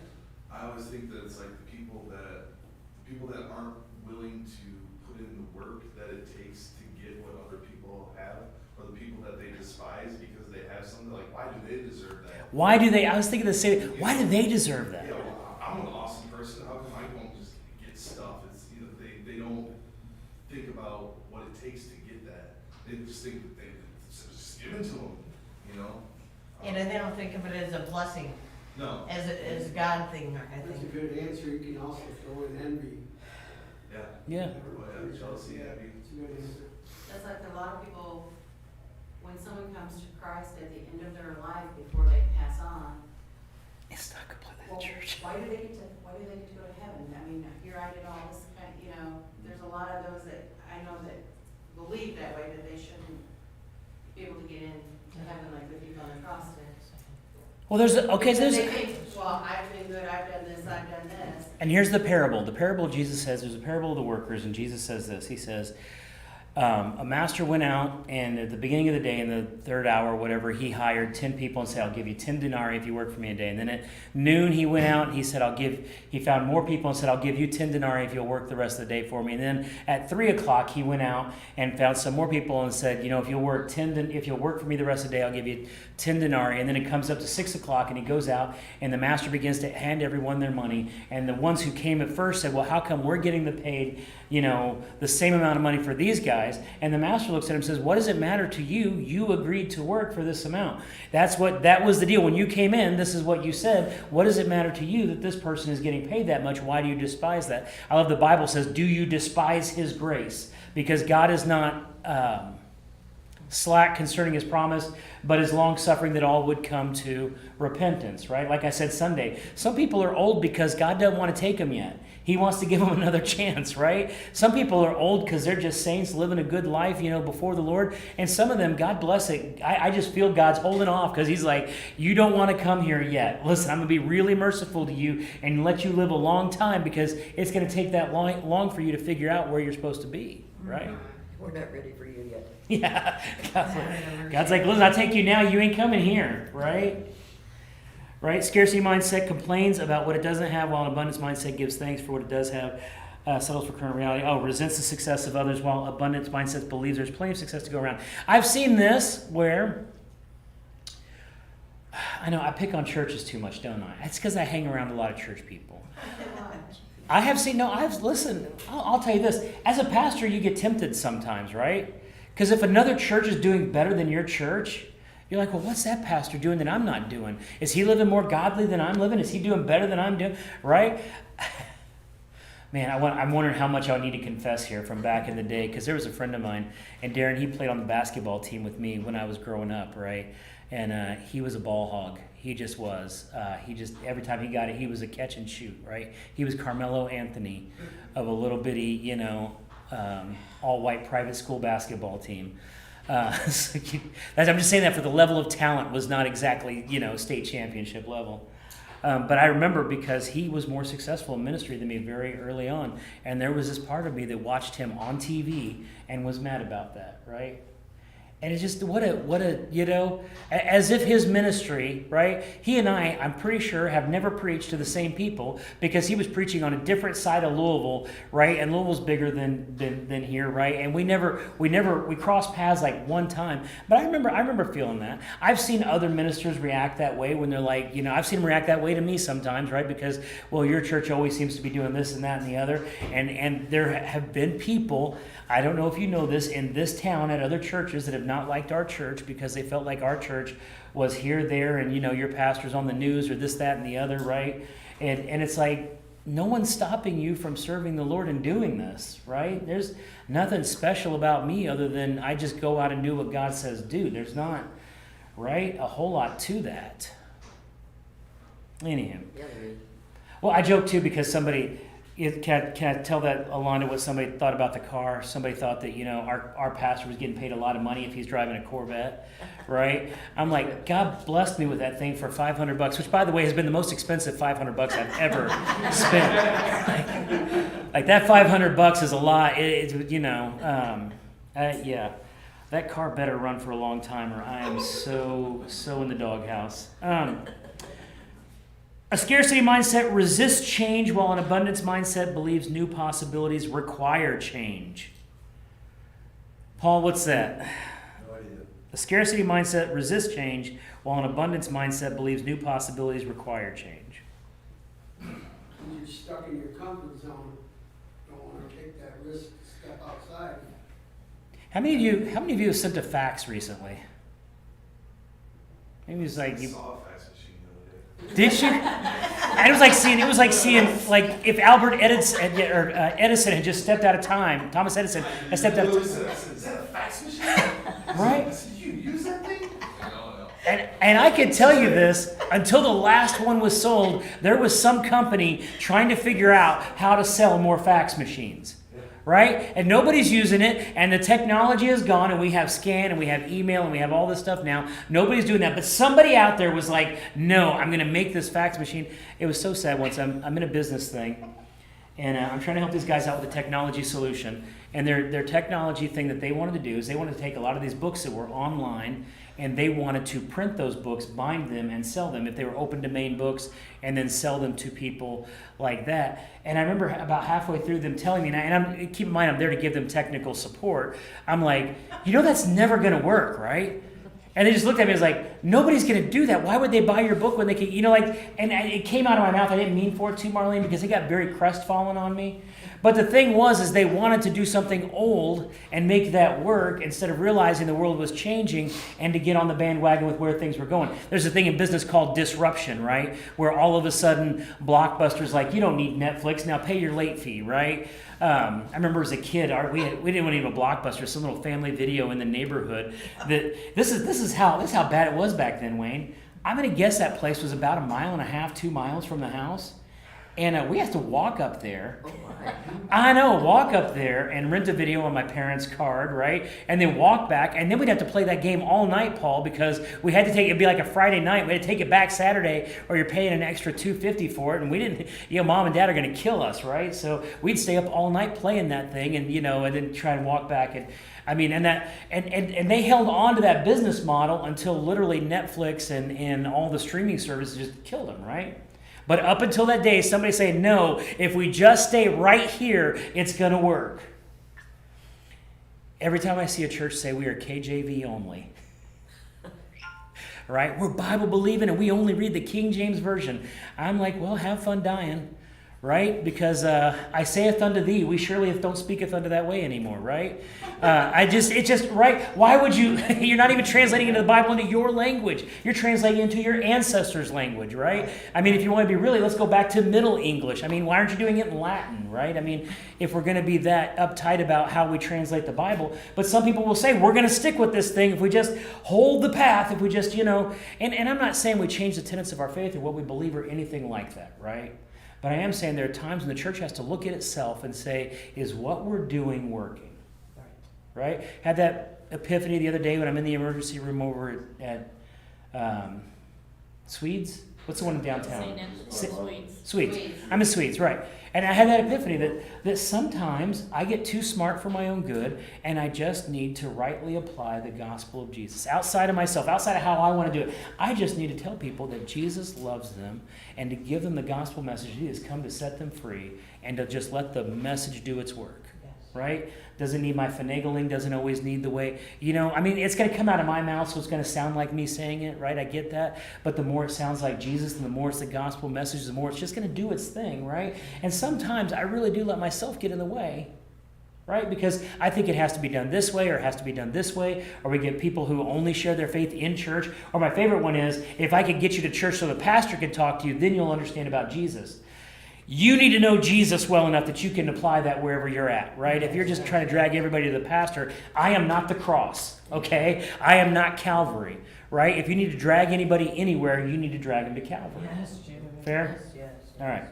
I always think that it's like the people that aren't willing to put in the work that it takes to get what other people have, or the people that they despise because they have something. Like, why do they deserve that? I was thinking the same. Why do they deserve that? Yeah, well, I'm an awesome person. How come I don't just get stuff? It's they don't think about what it takes to get that. They just think that it's just given to them. And they don't think of it as a blessing, No. as a God thing, I That's a think. good answer. You can also throw in envy. Yeah. Yeah. Oh, yeah, jealousy, envy. It's a good answer. That's like a lot of people, when someone comes to Christ at the end of their life before they pass on, It's not completely well, the church. why do they get to go to heaven? I mean, here I did all this there's a lot of those that I know that believe that way, that they shouldn't be able to get into heaven like the people on the cross did. Well, Because they think, well, I've been good, I've done this. And here's the parable. The parable Jesus says, there's a parable of the workers, and Jesus says this. He says, a master went out, and at the beginning of the day, in the third hour, whatever, he hired 10 people and said, I'll give you 10 denarii if you work for me a day. And then at noon, he went out, and he said, he found more people and said, I'll give you 10 denarii if you'll work the rest of the day for me. And then at 3 o'clock, he went out and found some more people and said, if you'll work for me the rest of the day, I'll give you 10 denarii. And then it comes up to 6 o'clock, and he goes out, and the master begins to hand everyone their money. And the ones who came at first said, well, how come we're getting paid, the same amount of money for these guys? guys. And the master looks at him and says, what does it matter to you? You agreed to work for this amount. That was the deal. When you came in, this is what you said. What does it matter to you that this person is getting paid that much? Why do you despise that? I love the Bible says, do you despise his grace? Because God is not slack concerning his promise, but is long-suffering that all would come to repentance, right? Like I said Sunday, some people are old because God doesn't want to take them yet. He wants to give them another chance, right? Some people are old because they're just saints living a good life, before the Lord. And some of them, God bless it, I just feel God's holding off because he's like, you don't want to come here yet. Listen, I'm going to be really merciful to you and let you live a long time because it's going to take that long for you to figure out where you're supposed to be, right? We're not ready for you yet. Yeah. God's like, listen, I'll take you now. You ain't coming here, right? Right? Scarcity mindset complains about what it doesn't have, while an abundance mindset gives thanks for what it does have, settles for current reality. Resents the success of others, while abundance mindset believes there's plenty of success to go around. I've seen this where, I know I pick on churches too much, don't I? It's because I hang around a lot of church people. I have seen, listen, I'll tell you this. As a pastor, you get tempted sometimes, right? Because if another church is doing better than your church, you're like, well, what's that pastor doing that I'm not doing? Is he living more godly than I'm living? Is he doing better than I'm doing? Right? Man, I'm wondering how much I need to confess here from back in the day, because there was a friend of mine, and Darren, he played on the basketball team with me when I was growing up, right? And he was a ball hog. He just was. Every time he got it, he was a catch and shoot, right? He was Carmelo Anthony of a little bitty, all-white private school basketball team. I'm just saying that for the level of talent was not exactly, state championship level. But I remember because he was more successful in ministry than me very early on. And there was this part of me that watched him on TV and was mad about that, right? And it's just, as if his ministry, right? He and I'm pretty sure, have never preached to the same people because he was preaching on a different side of Louisville, right? And Louisville's bigger than here, right? And we crossed paths like one time. But I remember feeling that. I've seen other ministers react that way when they're like, I've seen them react that way to me sometimes, right? Because, well, your church always seems to be doing this and that and the other. And there have been people, I don't know if you know this, in this town at other churches that have not liked our church because they felt like our church was here, there, and your pastor's on the news or this, that, and the other, right? And it's like, no one's stopping you from serving the Lord and doing this, right? There's nothing special about me other than I just go out and do what God says do. There's not, right, a whole lot to that. Anyhow. Yeah, there is. Well, I joke too because somebody... Can I tell that Alonda what somebody thought about the car? Somebody thought that, our pastor was getting paid a lot of money if he's driving a Corvette, right? I'm like, God blessed me with that thing for $500, which, by the way, has been the most expensive $500 I've ever spent. Like that $500 is a lot. Yeah. That car better run for a long time or I am so in the doghouse. A scarcity mindset resists change, while an abundance mindset believes new possibilities require change. Paul, what's that? No idea. A scarcity mindset resists change, while an abundance mindset believes new possibilities require change. You're stuck in your comfort zone, don't wanna take that risk to step outside. How many of you have sent a fax recently? Maybe it's like I you. saw a fax machine the other day. Did you? And it was like seeing if Albert Edison had just stepped out of time. Thomas Edison had stepped out of time. I said, is that a fax machine? Right? I said, you use that thing? No. And I can tell you this, until the last one was sold, there was some company trying to figure out how to sell more fax machines. Right? And nobody's using it, and the technology is gone, and we have scan, and we have email, and we have all this stuff now. Nobody's doing that. But somebody out there was like, no, I'm going to make this fax machine. It was so sad once. I'm in a business thing, and I'm trying to help these guys out with a technology solution. And their technology thing that they wanted to do is they wanted to take a lot of these books that were online, and they wanted to print those books, bind them, and sell them if they were open domain books, and then sell them to people like that. And I remember about halfway through them telling me, and keep in mind I'm there to give them technical support. I'm like, that's never going to work, right? And they just looked at me and was like, nobody's going to do that. Why would they buy your book when they can, and it came out of my mouth. I didn't mean for it to, Marlene, because it got very crestfallen on me. But the thing is they wanted to do something old and make that work instead of realizing the world was changing and to get on the bandwagon with where things were going. There's a thing in business called disruption, right? Where all of a sudden Blockbuster's like, you don't need Netflix, now pay your late fee, right? I remember as a kid, we didn't want to even a Blockbuster, some little family video in the neighborhood. That this is how bad it was back then, Wayne. I'm going to guess that place was about 1.5 miles, 2 miles from the house. And we had to walk up there. Oh my. I know, walk up there and rent a video on my parents' card, right? And then walk back. And then we'd have to play that game all night, Paul, because we had to it'd be like a Friday night. We had to take it back Saturday, or you're paying an extra $2.50 for it. And we didn't, Mom and Dad are going to kill us, right? So we'd stay up all night playing that thing and, and then try and walk back. And I mean, and they held on to that business model until literally Netflix and all the streaming services just killed them, right? But up until that day, somebody say, no, if we just stay right here, it's going to work. Every time I see a church say we are KJV only, right? We're Bible believing and we only read the King James Version. I'm like, well, have fun dying, right? Because I saith unto thee, we surely don't speaketh unto that way anymore, right? It's just, right? Why would you, you're not even translating into the Bible into your language. You're translating into your ancestors' language, right? I mean, if you want to be really, let's go back to Middle English. I mean, why aren't you doing it in Latin, right? I mean, if we're going to be that uptight about how we translate the Bible. But some people will say, we're going to stick with this thing if we just hold the path, if we just, and I'm not saying we change the tenets of our faith or what we believe or anything like that, right? But I am saying there are times when the church has to look at itself and say, is what we're doing working? Right? Had that epiphany the other day when I'm in the emergency room over at Swedes. What's the one in downtown? Swedes. I'm in Swedes, right. And I had that epiphany that sometimes I get too smart for my own good and I just need to rightly apply the gospel of Jesus. Outside of myself, outside of how I want to do it, I just need to tell people that Jesus loves them and to give them the gospel message. He has come to set them free and to just let the message do its work. Right? Doesn't need my finagling, doesn't always need the way, it's going to come out of my mouth, so it's going to sound like me saying it, right? I get that. But the more it sounds like Jesus and the more it's the gospel message, the more it's just going to do its thing, right? And sometimes I really do let myself get in the way, right? Because I think it has to be done this way or it has to be done this way, or we get people who only share their faith in church. Or my favorite one is, if I could get you to church so the pastor can talk to you, then you'll understand about Jesus. You need to know Jesus well enough that you can apply that wherever you're at, right? If you're just trying to drag everybody to the pastor, I am not the cross, okay? I am not Calvary, right? If you need to drag anybody anywhere, you need to drag them to Calvary. Yes, Jim. Fair? Yes. All right.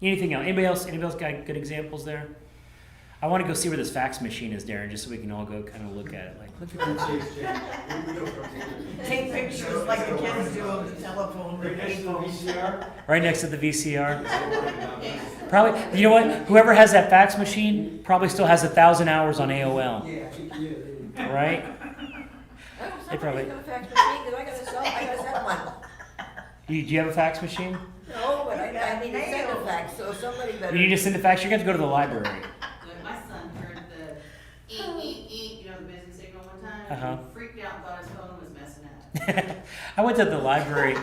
Anything else? Anybody else got good examples there? I want to go see where this fax machine is, Darren, just so we can all go kind of look at it. Like, look at that. Take pictures like the kids do of the telephone. Right next to the VCR? Right next to the VCR. Probably, you know what? Whoever has that fax machine probably still has 1,000 hours on AOL. Yeah. Right? They probably- got a fax machine that I gotta send one. Do you have a fax machine? No, but I need to send a fax, so somebody better. You need to send a fax. You're going to have to go to the library. Look, my son heard the the busy signal one time. Uh-huh. He freaked out and thought his phone was messing up. I went to the library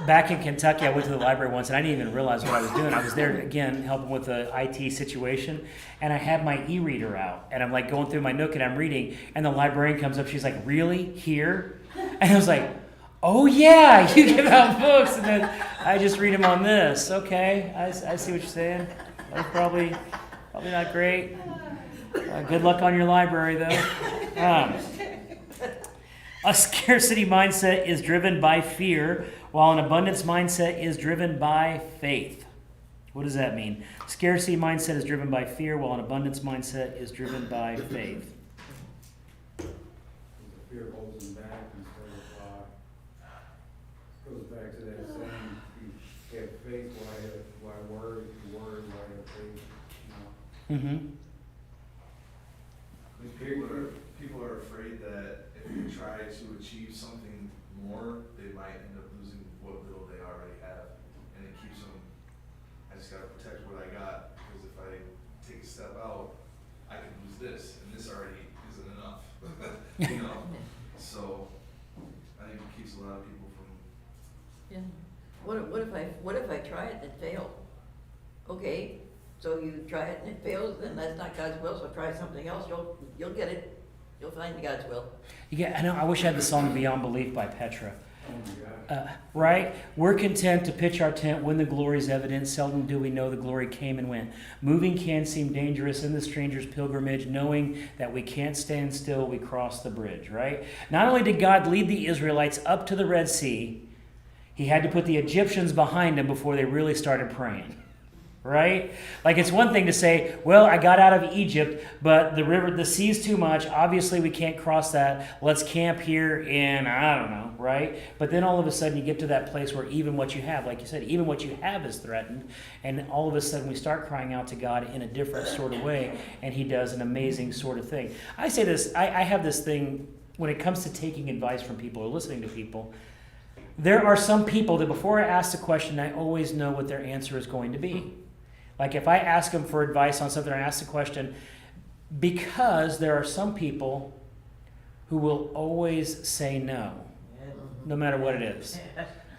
back in Kentucky. I went to the library once, and I didn't even realize what I was doing. I was there, again, helping with the IT situation, and I had my e-reader out, and I'm like going through my Nook, and I'm reading, and the librarian comes up. She's like, really? Here? And I was like, oh, yeah, you give out books, and then I just read them on this. Okay, I see what you're saying. That's probably not great. Good luck on your library, though. A scarcity mindset is driven by fear, while an abundance mindset is driven by faith. What does that mean? Scarcity mindset is driven by fear, while an abundance mindset is driven by faith. The fear holds them back instead of, goes back to that saying, you have faith, why worry? If you worry, why have faith? Mm-hmm. People are afraid that if they try to achieve something more, they might end up losing what little they already have. And it keeps them, I just gotta protect what I got, because if I take a step out, I could lose this, and this already isn't enough. You know, so I think it keeps a lot of people from, Yeah. What if I try it and it fails? Okay, so you try it and it fails, then that's not God's will, so try something else, you'll get it. You'll find God's will. Yeah, I know. I wish I had the song "Beyond Belief" by Petra. Oh my gosh. Right? We're content to pitch our tent when the glory's evident. Seldom do we know the glory came and went. Moving can seem dangerous in the stranger's pilgrimage. Knowing that we can't stand still, we cross the bridge. Right? Not only did God lead the Israelites up to the Red Sea, He had to put the Egyptians behind them before they really started praying. Right? Like, it's one thing to say, well, I got out of Egypt, but the sea's too much. Obviously, we can't cross that. Let's camp here in, I don't know, right? But then all of a sudden you get to that place where even what you have, like you said, even what you have is threatened. And all of a sudden we start crying out to God in a different sort of way, and He does an amazing sort of thing. I say this, I have this thing when it comes to taking advice from people or listening to people. There are some people that before I ask the question, I always know what their answer is going to be. Like if I ask them for advice on something, I ask the question, because there are some people who will always say no, no matter what it is.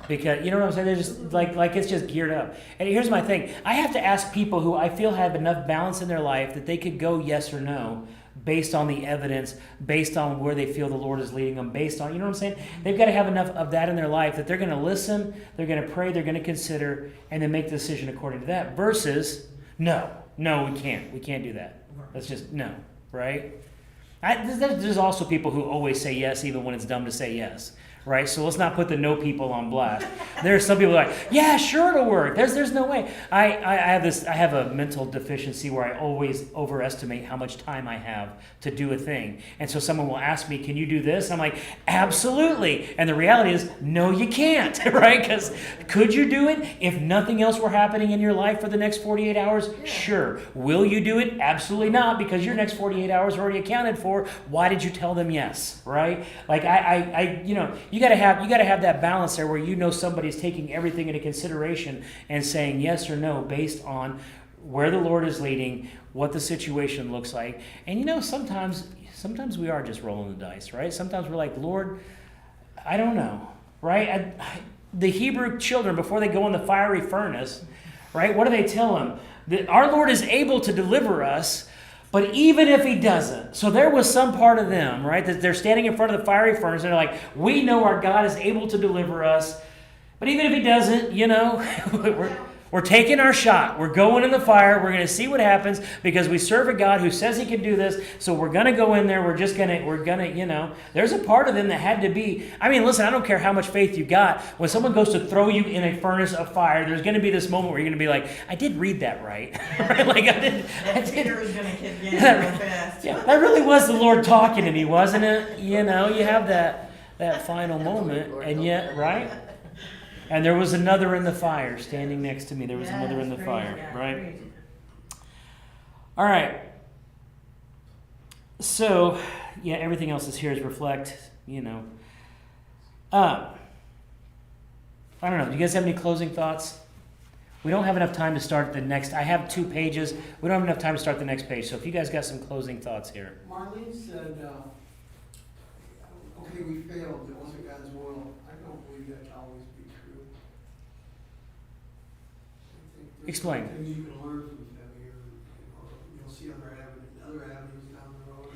Because, you know what I'm saying? They're just like it's just geared up. And here's my thing. I have to ask people who I feel have enough balance in their life that they could go yes or no based on the evidence, based on where they feel the Lord is leading them, based on, you know what I'm saying? They've got to have enough of that in their life that they're going to listen, they're going to pray, they're going to consider, and then make the decision according to that. Versus, no, we can't do that. That's just, no, right? There's also people who always say yes even when it's dumb to say yes. Right, so let's not put the no people on blast. There are some people like, yeah, sure it'll work. There's no way. I have a mental deficiency where I always overestimate how much time I have to do a thing. And so someone will ask me, can you do this? I'm like, absolutely. And the reality is, no, you can't, right? Because could you do it if nothing else were happening in your life for the next 48 hours? Sure. Will you do it? Absolutely not, because your next 48 hours are already accounted for. Why did you tell them yes, right? Like you gotta have that balance there where you know somebody's taking everything into consideration and saying yes or no based on where the Lord is leading, what the situation looks like. And sometimes we are just rolling the dice, right? Sometimes we're like, Lord, I don't know, right? The Hebrew children, before they go in the fiery furnace, right? What do they tell them? That our Lord is able to deliver us. But even if He doesn't, so there was some part of them, right, that they're standing in front of the fiery furnace and they're like, we know our God is able to deliver us, but even if He doesn't, we're taking our shot. We're going in the fire. We're going to see what happens because we serve a God who says He can do this. So we're going to go in there. We're going to, there's a part of them that had to be, listen, I don't care how much faith you got. When someone goes to throw you in a furnace of fire, there's going to be this moment where you're going to be like, I did read that right. Right? Like I did. Fear is going to kick in real fast. Yeah, that really was the Lord talking to me, wasn't it? You have that final moment, and yet, right? And there was another in the fire standing next to me. There was another in the fire, right? All right. So, everything else is here is reflect, I don't know. Do you guys have any closing thoughts? We don't have enough time to start the next. I have 2 pages. We don't have enough time to start the next page. So if you guys got some closing thoughts here. Marlene said, okay, we failed, it wasn't God's will. I don't believe that to always be true. I think there's Explain. things you can learn from failure, or you'll see other avenues down the road.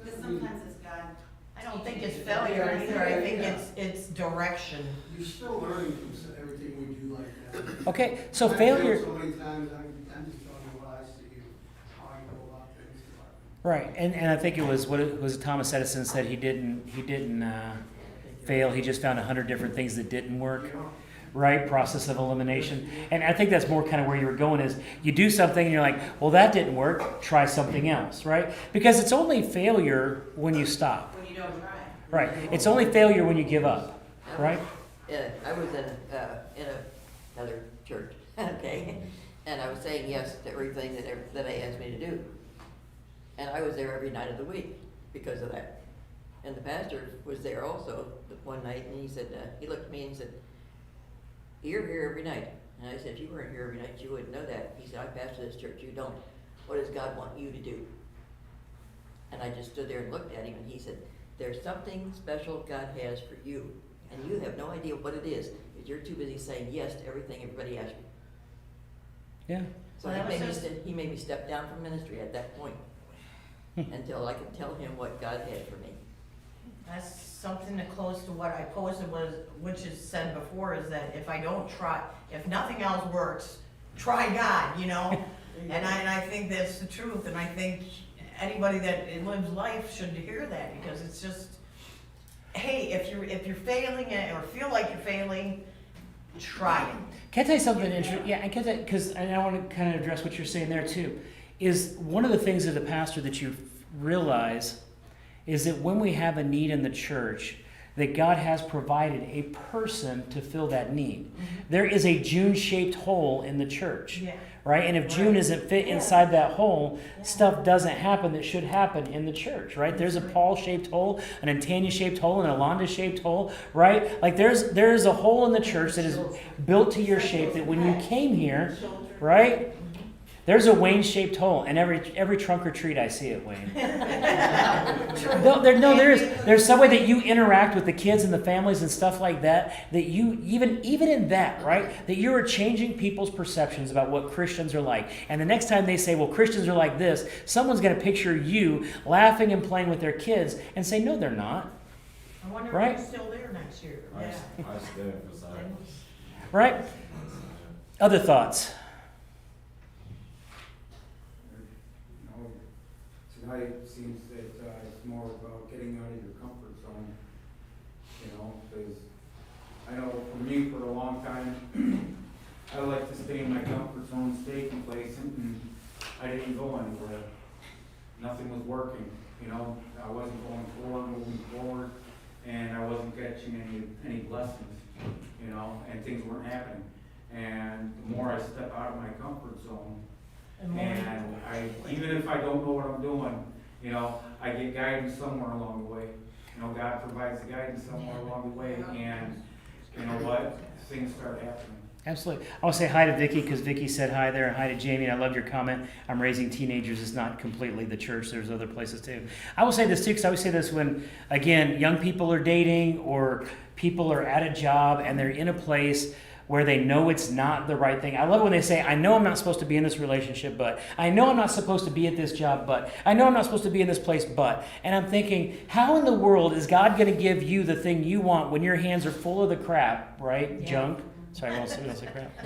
But sometimes it's God. I don't think it's failure either. I think it's direction. You're still learning from everything we do like that. Okay, so I failure. failed so many times, I'm just telling you what I see, how I go about things. Right, and I think it was Thomas Edison said he didn't fail. He just found 100 different things that didn't work. Right, process of elimination. And I think that's more kind of where you were going is you do something and you're like, well, that didn't work. Try something else, right? Because it's only failure when you stop. When you don't try. Right, it's only failure when you give up. Right. I was in another church, okay, and I was saying yes to everything that they asked me to do. And I was there every night of the week because of that. And the pastor was there also one night, and he said, he looked at me and said, you're here every night. And I said, if you weren't here every night, you wouldn't know that. He said, I pastor this church, you don't. What does God want you to do? And I just stood there and looked at him, and he said, there's something special God has for you, and you have no idea what it is, because you're too busy saying yes to everything everybody asks you. Yeah. So Well, that was just- he made me step down from ministry at that point, until I could tell him what God had for me. That's something that close to what I posted was, which is said before, is that if I don't try, if nothing else works, try God, you know? And I think that's the truth, and I think anybody that lives life should hear that, because it's just, hey, if you're failing it, or feel like you're failing, try it. Can I tell you something interesting? Yeah, because I want to kind of address what you're saying there too. Is one of the things as a pastor that you realize is that when we have a need in the church, that God has provided a person to fill that need. There is a June-shaped hole in the church, Yeah. right? And if June isn't fit inside that hole, stuff doesn't happen that should happen in the church, right? There's a Paul-shaped hole, an Antania-shaped hole, an Alonda-shaped hole, right? Like there's a hole in the church that is built to your shape that when you came here, right? There's a Wayne-shaped hole, and every trunk or treat I see it, Wayne. There's some way that you interact with the kids and the families and stuff like that, that you, even in that, right, that you are changing people's perceptions about what Christians are like. And the next time they say, well, Christians are like this, someone's going to picture you laughing and playing with their kids and say, no, they're not. I wonder Right? if he's still there next year. I Yeah. stand beside him. Right? Other thoughts? You know, tonight it seems that it's more about getting out of your comfort zone, you know, because I know for me, for a long time, I like to stay in my comfort zone, stay complacent, and I didn't go anywhere. Nothing was working, you know, I wasn't going forward, moving forward, and I wasn't catching any blessings, you know, and things weren't happening. And the more I step out of my comfort zone, and even if I don't know what I'm doing, you know, I get guidance somewhere along the way. You know, God provides the guidance somewhere along the way, and you know what? Things start happening. Absolutely. I want to say hi to Vicky because Vicky said hi there, and hi to Jamie. And I loved your comment. I'm raising teenagers is not completely the church. There's other places too. I will say this too, because I always say this when, again, young people are dating or people are at a job and they're in a place where they know it's not the right thing. I love when they say, I know I'm not supposed to be in this relationship, but I know I'm not supposed to be at this job, but I know I'm not supposed to be in this place, but. And I'm thinking, how in the world is God going to give you the thing you want when your hands are full of the crap, right? Yeah. Junk. Sorry, I won't say crap.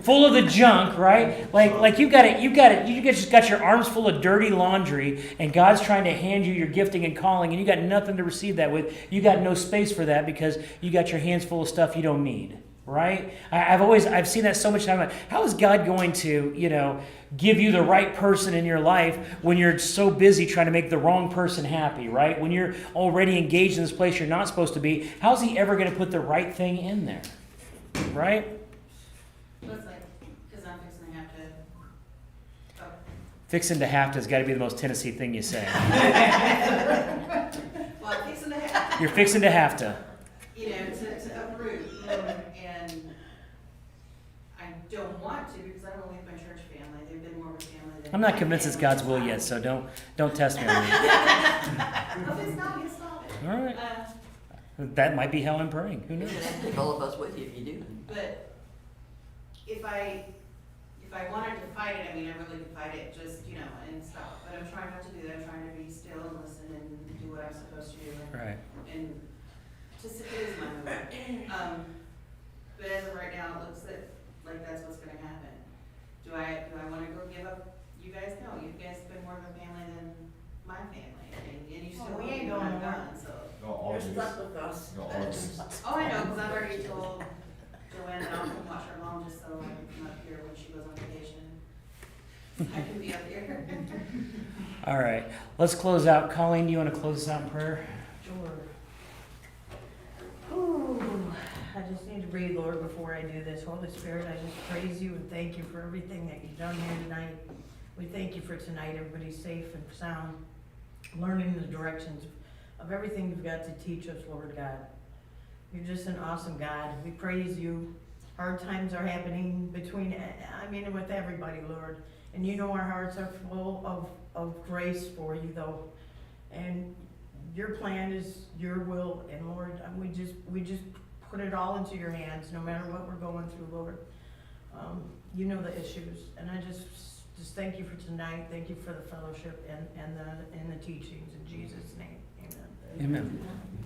Full of the junk, right? Like you just got your arms full of dirty laundry, and God's trying to hand you your gifting and calling, and you got nothing to receive that with. You got no space for that because you got your hands full of stuff you don't need. Right? I've seen that so much time. How is God going to, give you the right person in your life when you're so busy trying to make the wrong person happy, right? When you're already engaged in this place you're not supposed to be, how's he ever going to put the right thing in there? Right? Looks like, because I'm fixing to have to, oh, Fixing to have to's got to be the most Tennessee thing you say. well, I'm fixing to have, You're fixing to have to. to uproot, and I don't want to, because I don't leave my church family, they've been more of a family than. I'm not my convinced it's family. God's will yet, so don't test me on that. Well, if it's not, it's not. All right. That might be how I'm praying. Who knows? You're gonna have to take all of us with you if you do. But if I wanted to fight it, I mean, I really could fight it, just, and stop. But I'm trying not to do that. I'm trying to be still and listen and do what I'm supposed to do. Right. And just, it is my move. But as of right now, it looks like that's what's gonna happen. Do I wanna go give up you guys? No, you guys have been more of a family than my family. And you still we love ain't me when going I'm nowhere. gone, so. No, always. with us. No, always. Oh, I know, because I've already told Joanne that I'll come watch her mom just so I can come up here when she goes on vacation. I can be up here. All right. Let's close out. Colleen, you want to close us out in prayer? Sure. Ooh, I just need to breathe, Lord, before I do this. Holy Spirit, I just praise you and thank you for everything that you've done here tonight. We thank you for tonight. Everybody's safe and sound, learning the directions of everything you've got to teach us, Lord God. You're just an awesome God. We praise you. Hard times are happening with everybody, Lord. And you know our hearts are full of grace for you though. And your plan is your will, and Lord, we just put it all into your hands, no matter what we're going through, Lord. You know the issues, and I just thank you for tonight, thank you for the fellowship and the teachings, in Jesus' name, amen. Amen.